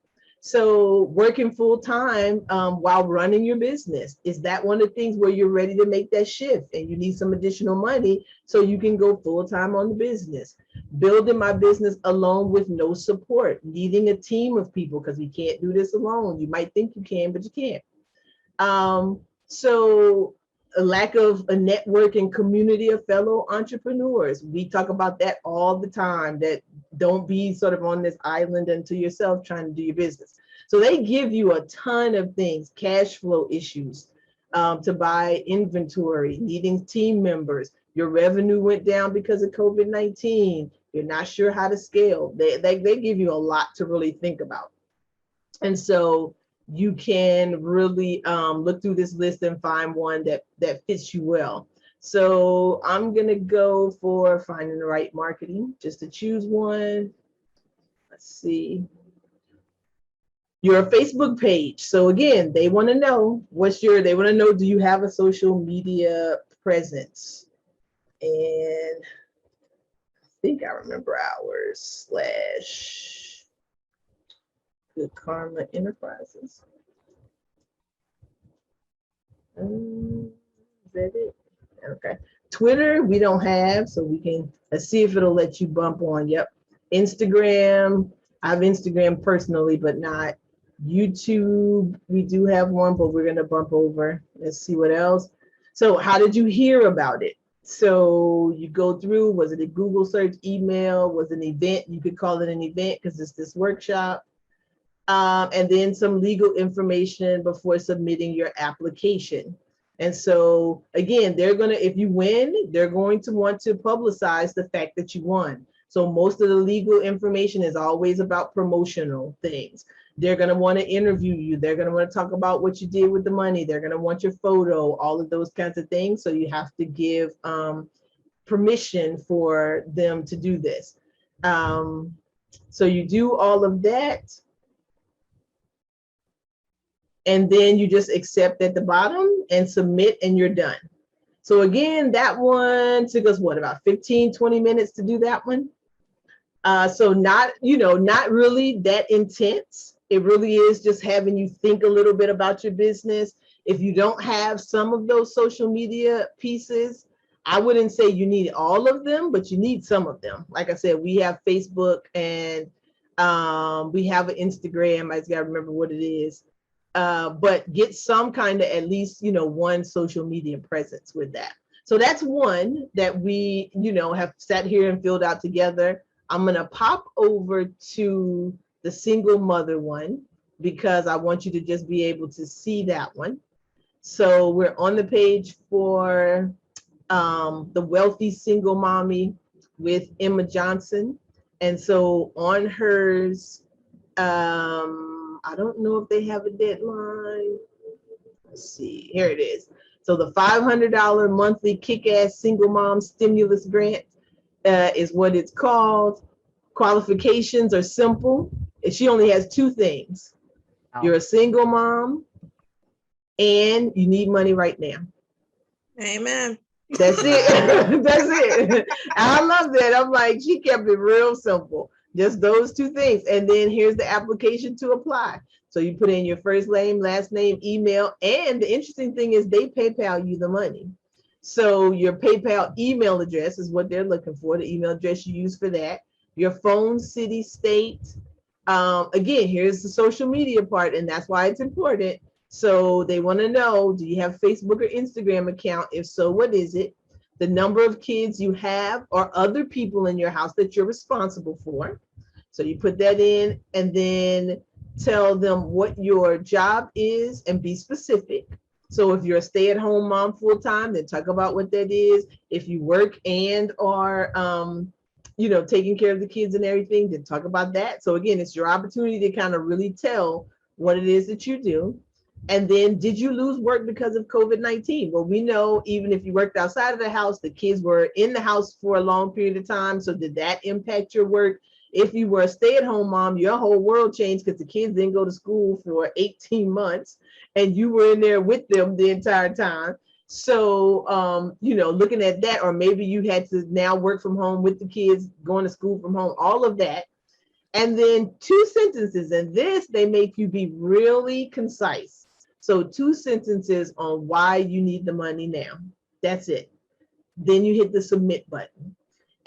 So working full time while running your business, is that one of the things where you're ready to make that shift and you need some additional money so you can go full time on the business? Building my business alone with no support, needing a team of people, because we can't do this alone. You might think you can, but you can't. So a lack of a network and community of fellow entrepreneurs. We talk about that all the time, that don't be sort of on this island unto yourself trying to do your business. So they give you a ton of things, cash flow issues, to buy inventory, needing team members. Your revenue went down because of COVID-19. You're not sure how to scale. They give you a lot to really think about. And so you can really look through this list and find one that fits you well. So I'm gonna go for finding the right marketing, just to choose one. Let's see. Your Facebook page. So again, they want to know they want to know, do you have a social media presence? And I think I remember ours / Good Karma Enterprises. Is that it? Okay. Twitter, we don't have, so let's see if it'll let you bump on. Yep. Instagram, I have Instagram personally, but not YouTube. We do have one, but we're going to bump over. Let's see what else. So how did you hear about it? So you go through, was it a Google search, email, was it an event? You could call it an event because it's this workshop. And then some legal information before submitting your application. And so again, if you win, they're going to want to publicize the fact that you won. So most of the legal information is always about promotional things. They're going to want to interview you. They're going to want to talk about what you did with the money. They're going to want your photo, all of those kinds of things. So you have to give permission for them to do this. So you do all of that. And then you just accept at the bottom and submit, and you're done. So again, that one took us about 15, 20 minutes to do that one. So not really that intense. It really is just having you think a little bit about your business. If you don't have some of those social media pieces, I wouldn't say you need all of them, but you need some of them. Like I said, we have Facebook and we have an Instagram. I just got to remember what it is. but get some kind of at least, one social media presence with that. So that's one that we, have sat here and filled out together. I'm going to pop over to the single mother one because I want you to just be able to see that one. So we're on the page for the wealthy single mommy with Emma Johnson. And so on hers, I don't know if they have a deadline. Let's see, here it is. So the $500 monthly kick-ass single mom stimulus grant is what it's called. Qualifications are simple. She only has two things. You're a single mom and you need money right now. Amen. That's it. That's it. I love that. I'm like, she kept it real simple. Just those two things. And then here's the application to apply. So you put in your first name, last name, email, and the interesting thing is they PayPal you the money. So your PayPal email address is what they're looking for, the email address you use for that. Your phone, city, state. Again, here's the social media part, and that's why it's important. So they want to know, do you have Facebook or Instagram account? If so, what is it? The number of kids you have or other people in your house that you're responsible for. So you put that in and then tell them what your job is and be specific. So if you're a stay-at-home mom full-time, then talk about what that is. If you work and are taking care of the kids and everything, then talk about that. So again, it's your opportunity to kind of really tell what it is that you do. And then, did you lose work because of COVID-19? Well, we know even if you worked outside of the house, the kids were in the house for a long period of time. So did that impact your work? If you were a stay-at-home mom, your whole world changed because the kids didn't go to school for 18 months and you were in there with them the entire time. So, looking at that, or maybe you had to now work from home with the kids, going to school from home, all of that. And then 2 sentences, and this, they make you be really concise. So 2 sentences on why you need the money now. That's it. Then you hit the submit button.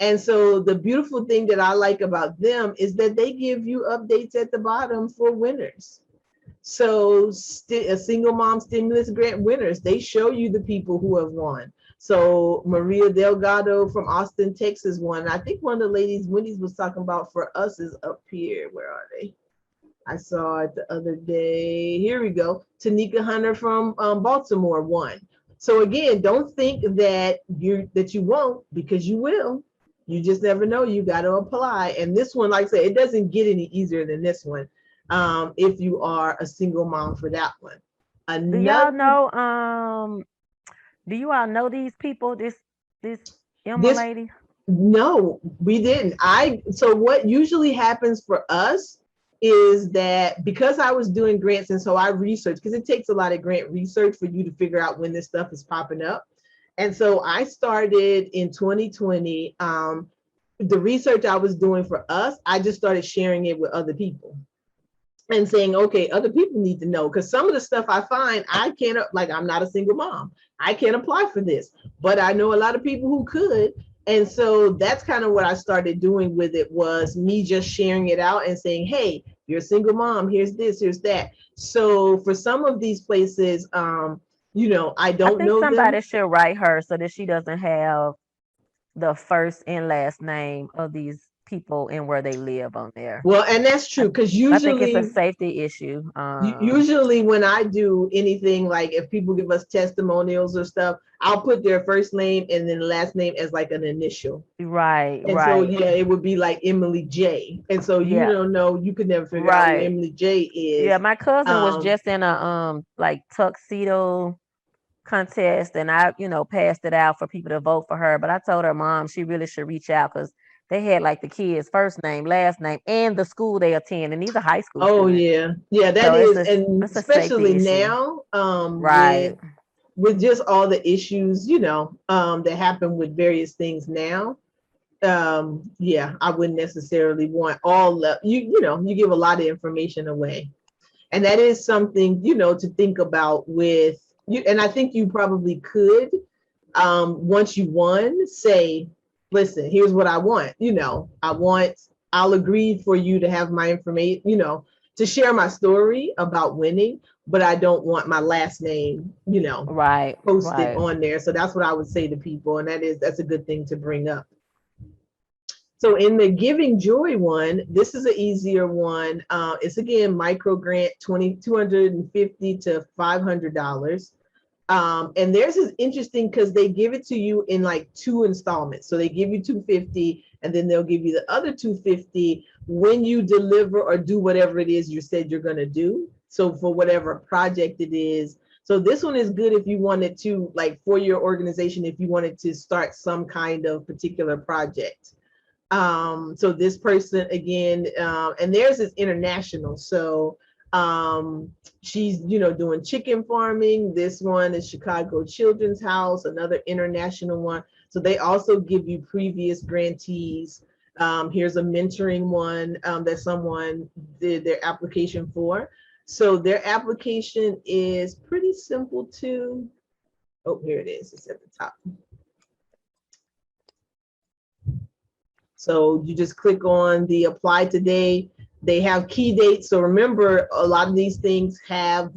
And so the beautiful thing that I like about them is that they give you updates at the bottom for winners. So a single mom stimulus grant winners, they show you the people who have won. So Maria Delgado from Austin, Texas won. I think one of the ladies Wendy's was talking about for us is up here. Where are they? I saw it the other day. Here we go. Tanika Hunter from Baltimore won. So again, don't think that you won't, because you will. You just never know. You got to apply. And this one, like I said, it doesn't get any easier than this one. If you are a single mom for that one. Do y'all know? Do you all know these people? This Emma lady? No, we didn't. So what usually happens for us is that because I was doing grants, and so I researched, because it takes a lot of grant research for you to figure out when this stuff is popping up. And so I started in 2020. The research I was doing for us, I just started sharing it with other people and saying, okay, other people need to know, because some of the stuff I find, I can't, like, I'm not a single mom. I can't apply for this, but I know a lot of people who could. And so that's kind of what I started doing with it, was me just sharing it out and saying, hey, you're a single mom, here's this, here's that. So for some of these places, I don't know them. Somebody should write her so that she doesn't have the first and last name of these people and where they live on there. Well, and that's true, because usually I think it's a safety issue. Usually when I do anything, like if people give us testimonials or stuff, I'll put their first name and then last name as like an initial. Right. And so yeah, it would be like Emily J. And so you don't know, you could never figure out who Emily J is. Yeah, my cousin was just in a like tuxedo contest, and I passed it out for people to vote for her. But I told her mom she really should reach out, because they had like the kids' first name, last name, and the school they attend, and these are high school students. Yeah, that So is, and especially now, with just all the issues, that happen with various things now. I wouldn't necessarily want all the, you give a lot of information away, and that is something to think about with you. And I think you probably could, once you won, say, listen, here's what I want. I'll agree for you to have my information, to share my story about winning, but I don't want my last name, you know, Right. posted Right. on there. So that's what I would say to people. And that's a good thing to bring up. So in the Giving Joy one, this is an easier one. It's again, micro grant, $250 to $500. And theirs is interesting because they give it to you in like 2 installments. So they give you 250 and then they'll give you the other 250 when you deliver or do whatever it is you said you're going to do. So for whatever project it is. So this one is good if you wanted to, like for your organization, if you wanted to start some kind of particular project. So this person again, and theirs is international. So she's, you know, doing chicken farming. This one is Chicago Children's House, another international one. So they also give you previous grantees. Here's a mentoring one that someone did their application for. So their application is pretty simple too. Oh, here it is. It's at the top. So you just click on the apply today. They have key dates. So remember, a lot of these things have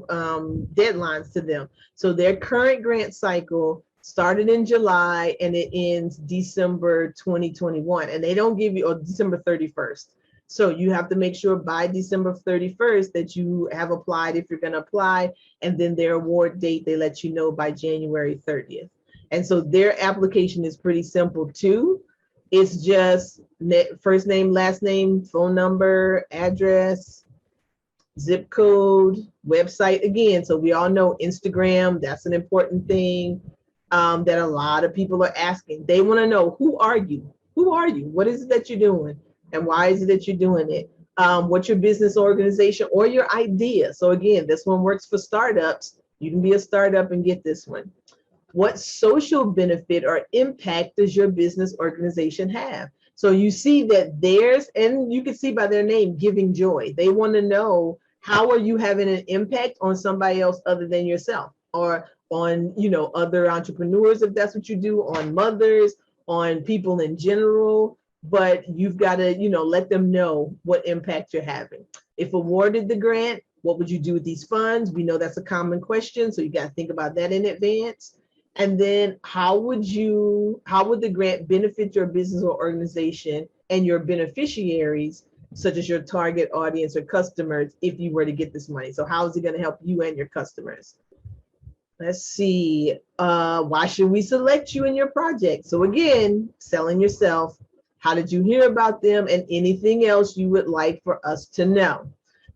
deadlines to them. So their current grant cycle started in July and it ends December 2021. And they don't give you, or December 31st. So you have to make sure by December 31st that you have applied if you're going to apply. And then their award date, they let you know by January 30th. And so their application is pretty simple too. It's just first name, last name, phone number, address, zip code, website again. So we all know Instagram, that's an important thing that a lot of people are asking. They want to know, who are you? Who are you? What is it that you're doing? And why is it that you're doing it? What's your business organization or your idea? So again, this one works for startups. You can be a startup and get this one. What social benefit or impact does your business organization have? So you see that theirs, and you can see by their name, Giving Joy. They want to know, how are you having an impact on somebody else other than yourself, or on, you know, other entrepreneurs, if that's what you do, on mothers, on people in general. But you've got to, you know, let them know what impact you're having. If awarded the grant, what would you do with these funds? We know that's a common question, so you got to think about that in advance. And then how would the grant benefit your business or organization and your beneficiaries, such as your target audience or customers, if you were to get this money? So how is it going to help you and your customers? Let's see. Why should we select you in your project? So again, selling yourself. How did you hear about them, and anything else you would like for us to know?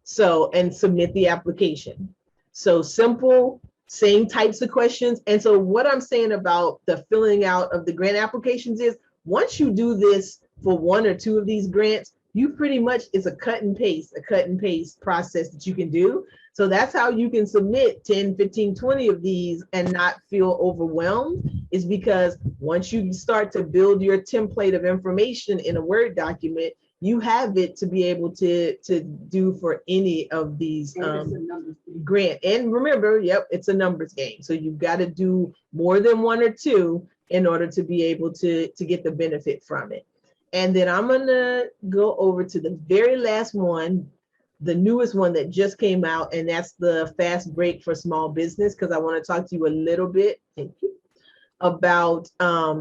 So, and submit the application. So simple. Same types of questions. And so what I'm saying about the filling out of the grant applications is, once you do this for 1 or 2 of these grants, you pretty much, it's a cut and paste process that you can do. So that's how you can submit 10, 15, 20 of these and not feel overwhelmed, is because once you start to build your template of information in a Word document, you have it to be able to do for any of these grant. And remember, yep, it's a numbers game. So you've got to do more than 1 or 2 in order to be able to get the benefit from it. And then I'm gonna go over to the very last one, the newest one that just came out, and that's the fast break for small business, because I want to talk to you a little bit, thank you, about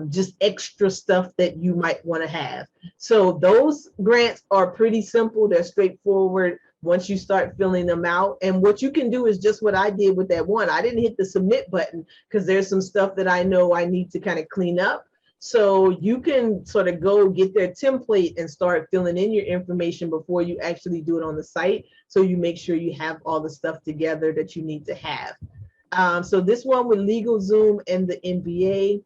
just extra stuff that you might want to have. So those grants are pretty simple. They're straightforward once you start filling them out. And what you can do is just what I did with that one. I didn't hit the submit button because there's some stuff that I know I need to kind of clean up. So you can sort of go get their template and start filling in your information before you actually do it on the site. So you make sure you have all the stuff together that you need to have. So this one with LegalZoom and the NBA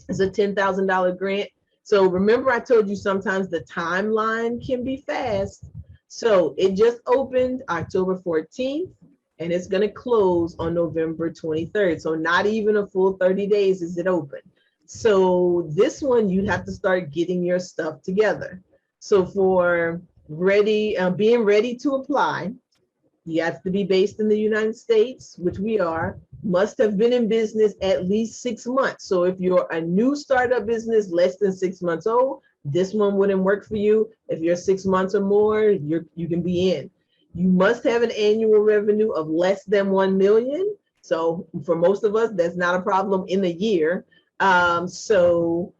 is a $10,000 grant. So remember, I told you sometimes the timeline can be fast. So it just opened October 14th and it's going to close on November 23rd. So not even a full 30 days is it open. So this one, you'd have to start getting your stuff together. So for being ready to apply, you have to be based in the United States, which we are, must have been in business at least 6 months. So if you're a new startup business less than 6 months old, this one wouldn't work for you. If you're 6 months or more, you can be in. You must have an annual revenue of less than 1 million. So for most of us, that's not a problem in a year. So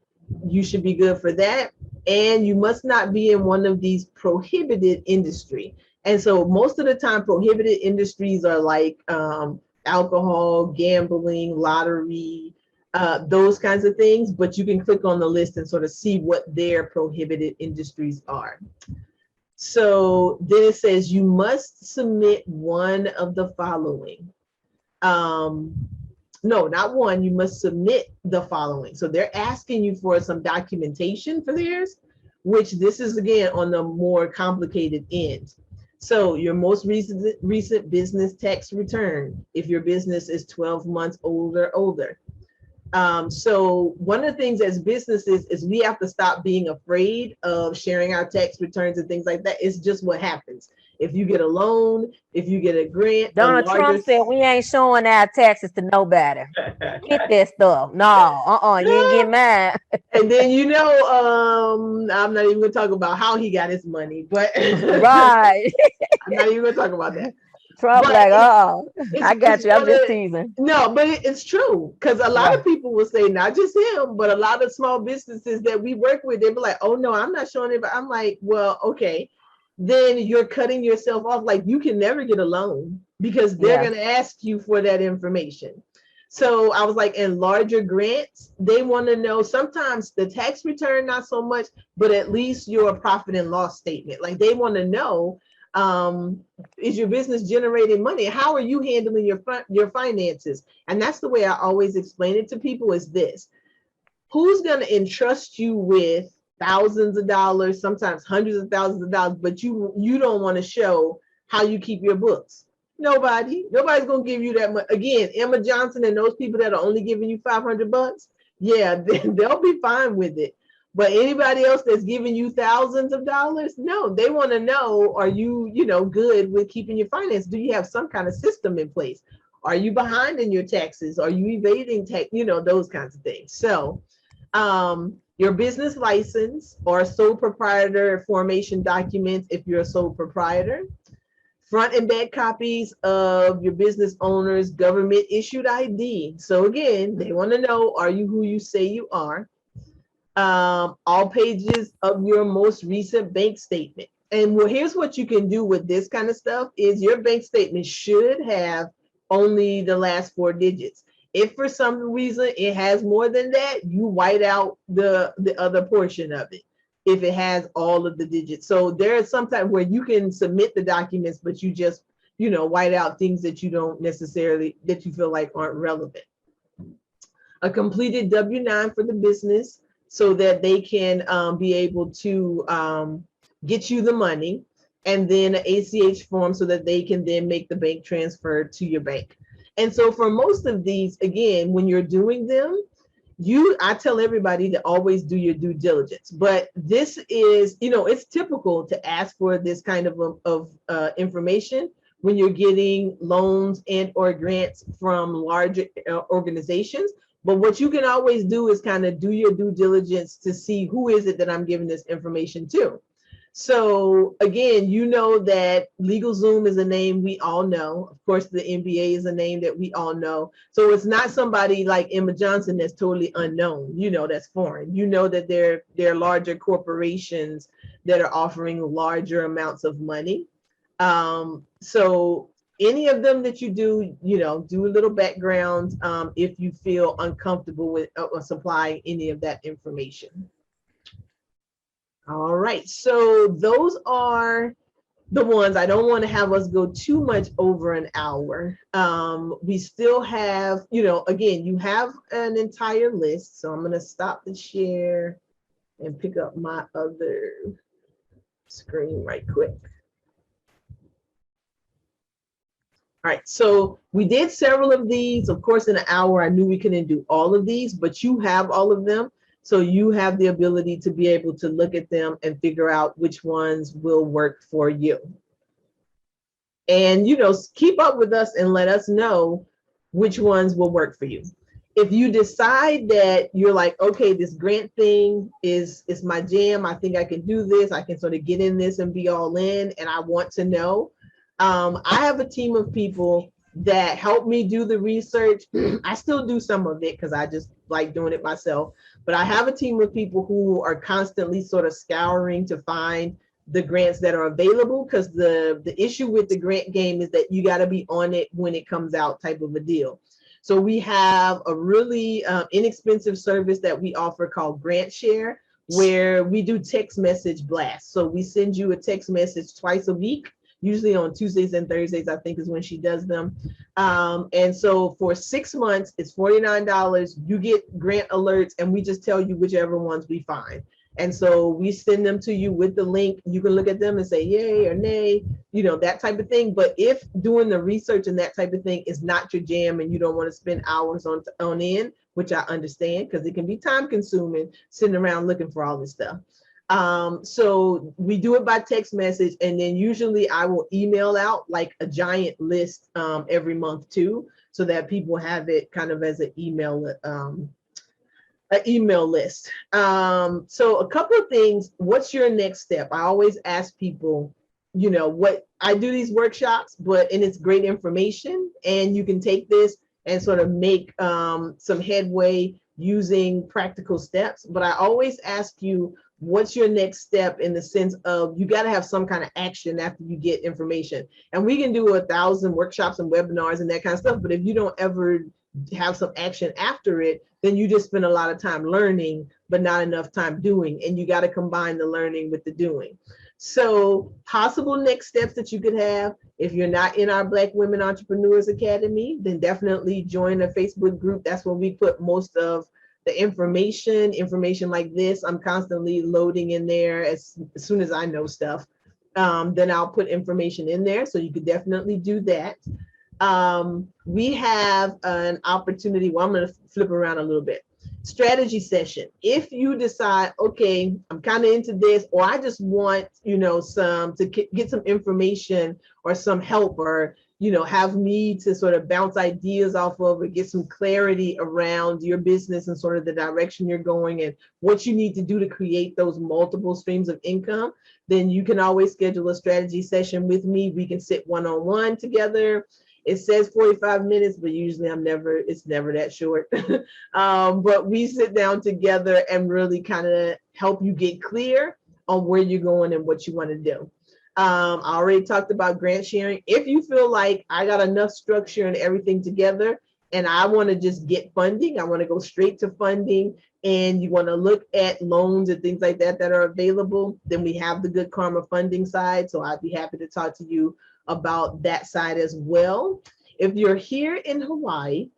you should be good for that. And you must not be in one of these prohibited industry. And so most of the time, prohibited industries are like alcohol, gambling, lottery, those kinds of things. But you can click on the list and sort of see what their prohibited industries are. So then it says you must submit one of the following. No, not one, you must submit the following. So they're asking you for some documentation for theirs, which this is again on the more complicated end. So your most recent business tax return, if your business is 12 months old or older. So one of the things as businesses is we have to stop being afraid of sharing our tax returns and things like that. It's just what happens. If you get a loan, if you get a grant, Donald Trump said we ain't showing our taxes to nobody. Get that stuff. No, you ain't get mad. And then I'm not even gonna talk about how he got his money, but right. I'm not even gonna talk about that. Trump but like, I got you. I'm just teasing. No, but it's true because a lot of people will say not just him, but a lot of small businesses that we work with, they be like, "Oh no, I'm not showing it." But I'm like, "Well, okay." Then you're cutting yourself off. Like you can never get a loan because they're going to ask you for that information. So I was like, in larger grants, they want to know sometimes the tax return, not so much, but at least your profit and loss statement. Like they want to know, is your business generating money? How are you handling your finances? And that's the way I always explain it to people is this. Who's going to entrust you with thousands of dollars, sometimes hundreds of thousands of dollars, but you don't want to show how you keep your books? Nobody's going to give you that much. Again, Emma Johnson and those people that are only giving you $500, yeah, they'll be fine with it. But anybody else that's giving you thousands of dollars, no, they want to know, are you, good with keeping your finances? Do you have some kind of system in place? Are you behind in your taxes? Are you evading tax? Those kinds of things. So, your business license or sole proprietor formation documents if you're a sole proprietor, front and back copies of your business owner's government issued ID. So again, they want to know, are you who you say you are? All pages of your most recent bank statement. And well, here's what you can do with this kind of stuff is your bank statement should have only the last 4 digits. If for some reason it has more than that, you white out the other portion of it if it has all of the digits. So there is sometimes where you can submit the documents, but you just, white out things that you don't necessarily, that you feel like aren't relevant. A completed W-9 for the business so that they can be able to get you the money, and then an ACH form so that they can then make the bank transfer to your bank. And so for most of these, again, when you're doing them, I tell everybody to always do your due diligence. But this is, it's typical to ask for this kind of information when you're getting loans and or grants from larger organizations. But what you can always do is kind of do your due diligence to see who is it that I'm giving this information to. So again, that LegalZoom is a name we all know. Of course, the NBA is a name that we all know. So it's not somebody like Emma Johnson that's totally unknown, that's foreign. That they're larger corporations that are offering larger amounts of money. So any of them that you do, do a little background if you feel uncomfortable with supplying any of that information. All right, so those are the ones. I don't want to have us go too much over an hour. We still have, again, you have an entire list. So I'm going to stop the share and pick up my other screen right quick. All right, so we did several of these. Of course, in an hour, I knew we couldn't do all of these, but you have all of them. So you have the ability to be able to look at them and figure out which ones will work for you. And, keep up with us and let us know which ones will work for you. If you decide that you're like, okay, this grant thing is my jam, I think I can do this, I can sort of get in this and be all in, and I want to know, I have a team of people that help me do the research. I still do some of it because I just like doing it myself. But I have a team of people who are constantly sort of scouring to find the grants that are available, because the issue with the grant game is that you got to be on it when it comes out, type of a deal. So we have a really inexpensive service that we offer called Grant Share, where we do text message blasts. So we send you a text message twice a week, usually on Tuesdays and Thursdays, I think is when she does them. And so for 6 months, it's $49. You get grant alerts, and we just tell you whichever ones we find. And so we send them to you with the link. You can look at them and say yay or nay, that type of thing. But if doing the research and that type of thing is not your jam and you don't want to spend hours on end, which I understand because it can be time consuming sitting around looking for all this stuff. So we do it by text message, and then usually I will email out like a giant list every month too, so that people have it kind of as an email list. So a couple of things. What's your next step? I always ask people, what I do these workshops, and it's great information, and you can take this and sort of make some headway using practical steps. But I always ask you, what's your next step, in the sense of you got to have some kind of action after you get information. And we can do 1,000 workshops and webinars and that kind of stuff, but if you don't ever have some action after it, then you just spend a lot of time learning, but not enough time doing. And you got to combine the learning with the doing. So possible next steps that you could have, if you're not in our Black Women Entrepreneurs Academy, then definitely join a Facebook group. That's where we put most of the information like this. I'm constantly loading in there as soon as I know stuff. Then I'll put information in there. So you could definitely do that. We have an opportunity. Well, I'm going to flip around a little bit. Strategy session. If you decide, okay, I'm kind of into this, or I just want, get some information or some help, or, have me to sort of bounce ideas off of, or get some clarity around your business and sort of the direction you're going and what you need to do to create those multiple streams of income, then you can always schedule a strategy session with me. We can sit one-on-one together. It says 45 minutes, but usually it's never that short. But we sit down together and really kind of help you get clear on where you're going and what you want to do. I already talked about grant sharing. If you feel like I got enough structure and everything together, and I want to just get funding, I want to go straight to funding, and you want to look at loans and things like that that are available, then we have the Good Karma funding side. So I'd be happy to talk to you about that side as well. If you're here in Hawaii,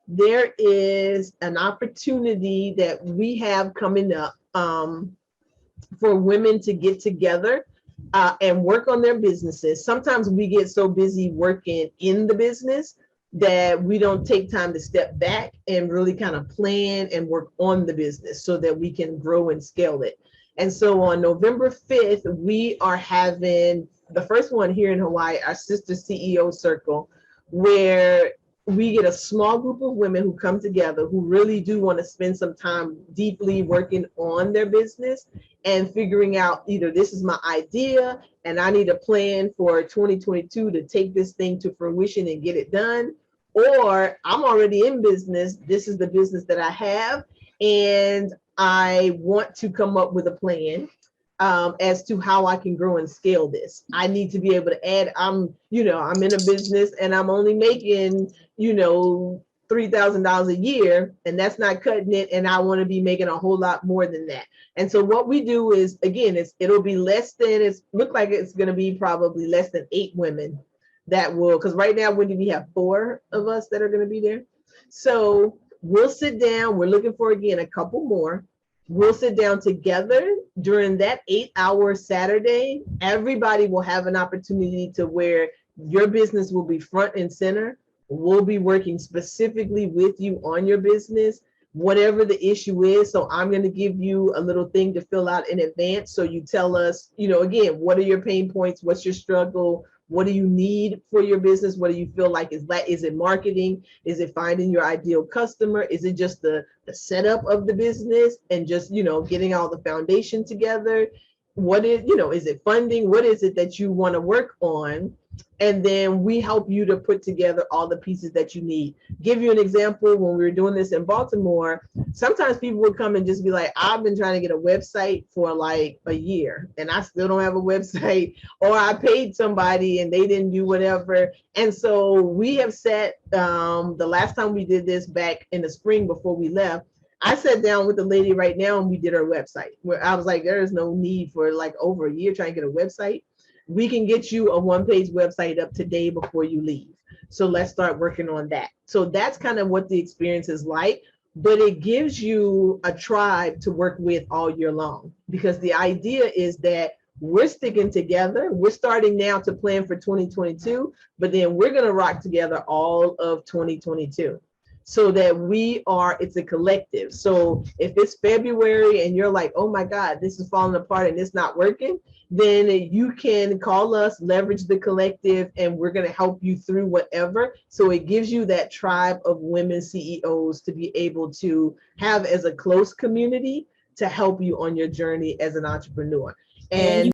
there is an opportunity that we have coming up for women to get together and work on their businesses. Sometimes we get so busy working in the business that we don't take time to step back and really kind of plan and work on the business so that we can grow and scale it. And so on November 5th, we are having the first one here in Hawaii, our Sister CEO Circle, where we get a small group of women who come together who really do want to spend some time deeply working on their business and figuring out, either this is my idea and I need a plan for 2022 to take this thing to fruition and get it done, or I'm already in business. This is the business that I have, and I want to come up with a plan as to how I can grow and scale this. I need to be able to add, I'm in a business and I'm only making, $3,000 a year, and that's not cutting it. And I want to be making a whole lot more than that. And so what we do is, again, it'll be less than, look like it's going to be probably less than 8 women that will, because right now, Wendy, we have 4 of us that are going to be there. So we'll sit down. We're looking for, again, a couple more. We'll sit down together during that 8-hour Saturday. Everybody will have an opportunity to where your business will be front and center. We'll be working specifically with you on your business, whatever the issue is. So I'm going to give you a little thing to fill out in advance. So you tell us, again, what are your pain points? What's your struggle? What do you need for your business? What do you feel like? Is it marketing? Is it finding your ideal customer? Is it just the setup of the business and just, getting all the foundation together? What is it funding? What is it that you want to work on? And then we help you to put together all the pieces that you need. Give you an example, when we were doing this in Baltimore, sometimes people would come and just be like, I've been trying to get a website for like a year and I still don't have a website, or I paid somebody and they didn't do whatever. And so we have set, the last time we did this back in the spring before we left, I sat down with the lady right now and we did her website, where I was like, there is no need for like over a year trying to get a website. We can get you a one-page website up today before you leave. So let's start working on that. So that's kind of what the experience is like, but it gives you a tribe to work with all year long, because the idea is that we're sticking together. We're starting now to plan for 2022, but then we're going to rock together all of 2022. So that it's a collective. So if it's February and you're like, oh my God, this is falling apart and it's not working, then you can call us, leverage the collective, and we're going to help you through whatever. So it gives you that tribe of women CEOs to be able to have as a close community to help you on your journey as an entrepreneur. And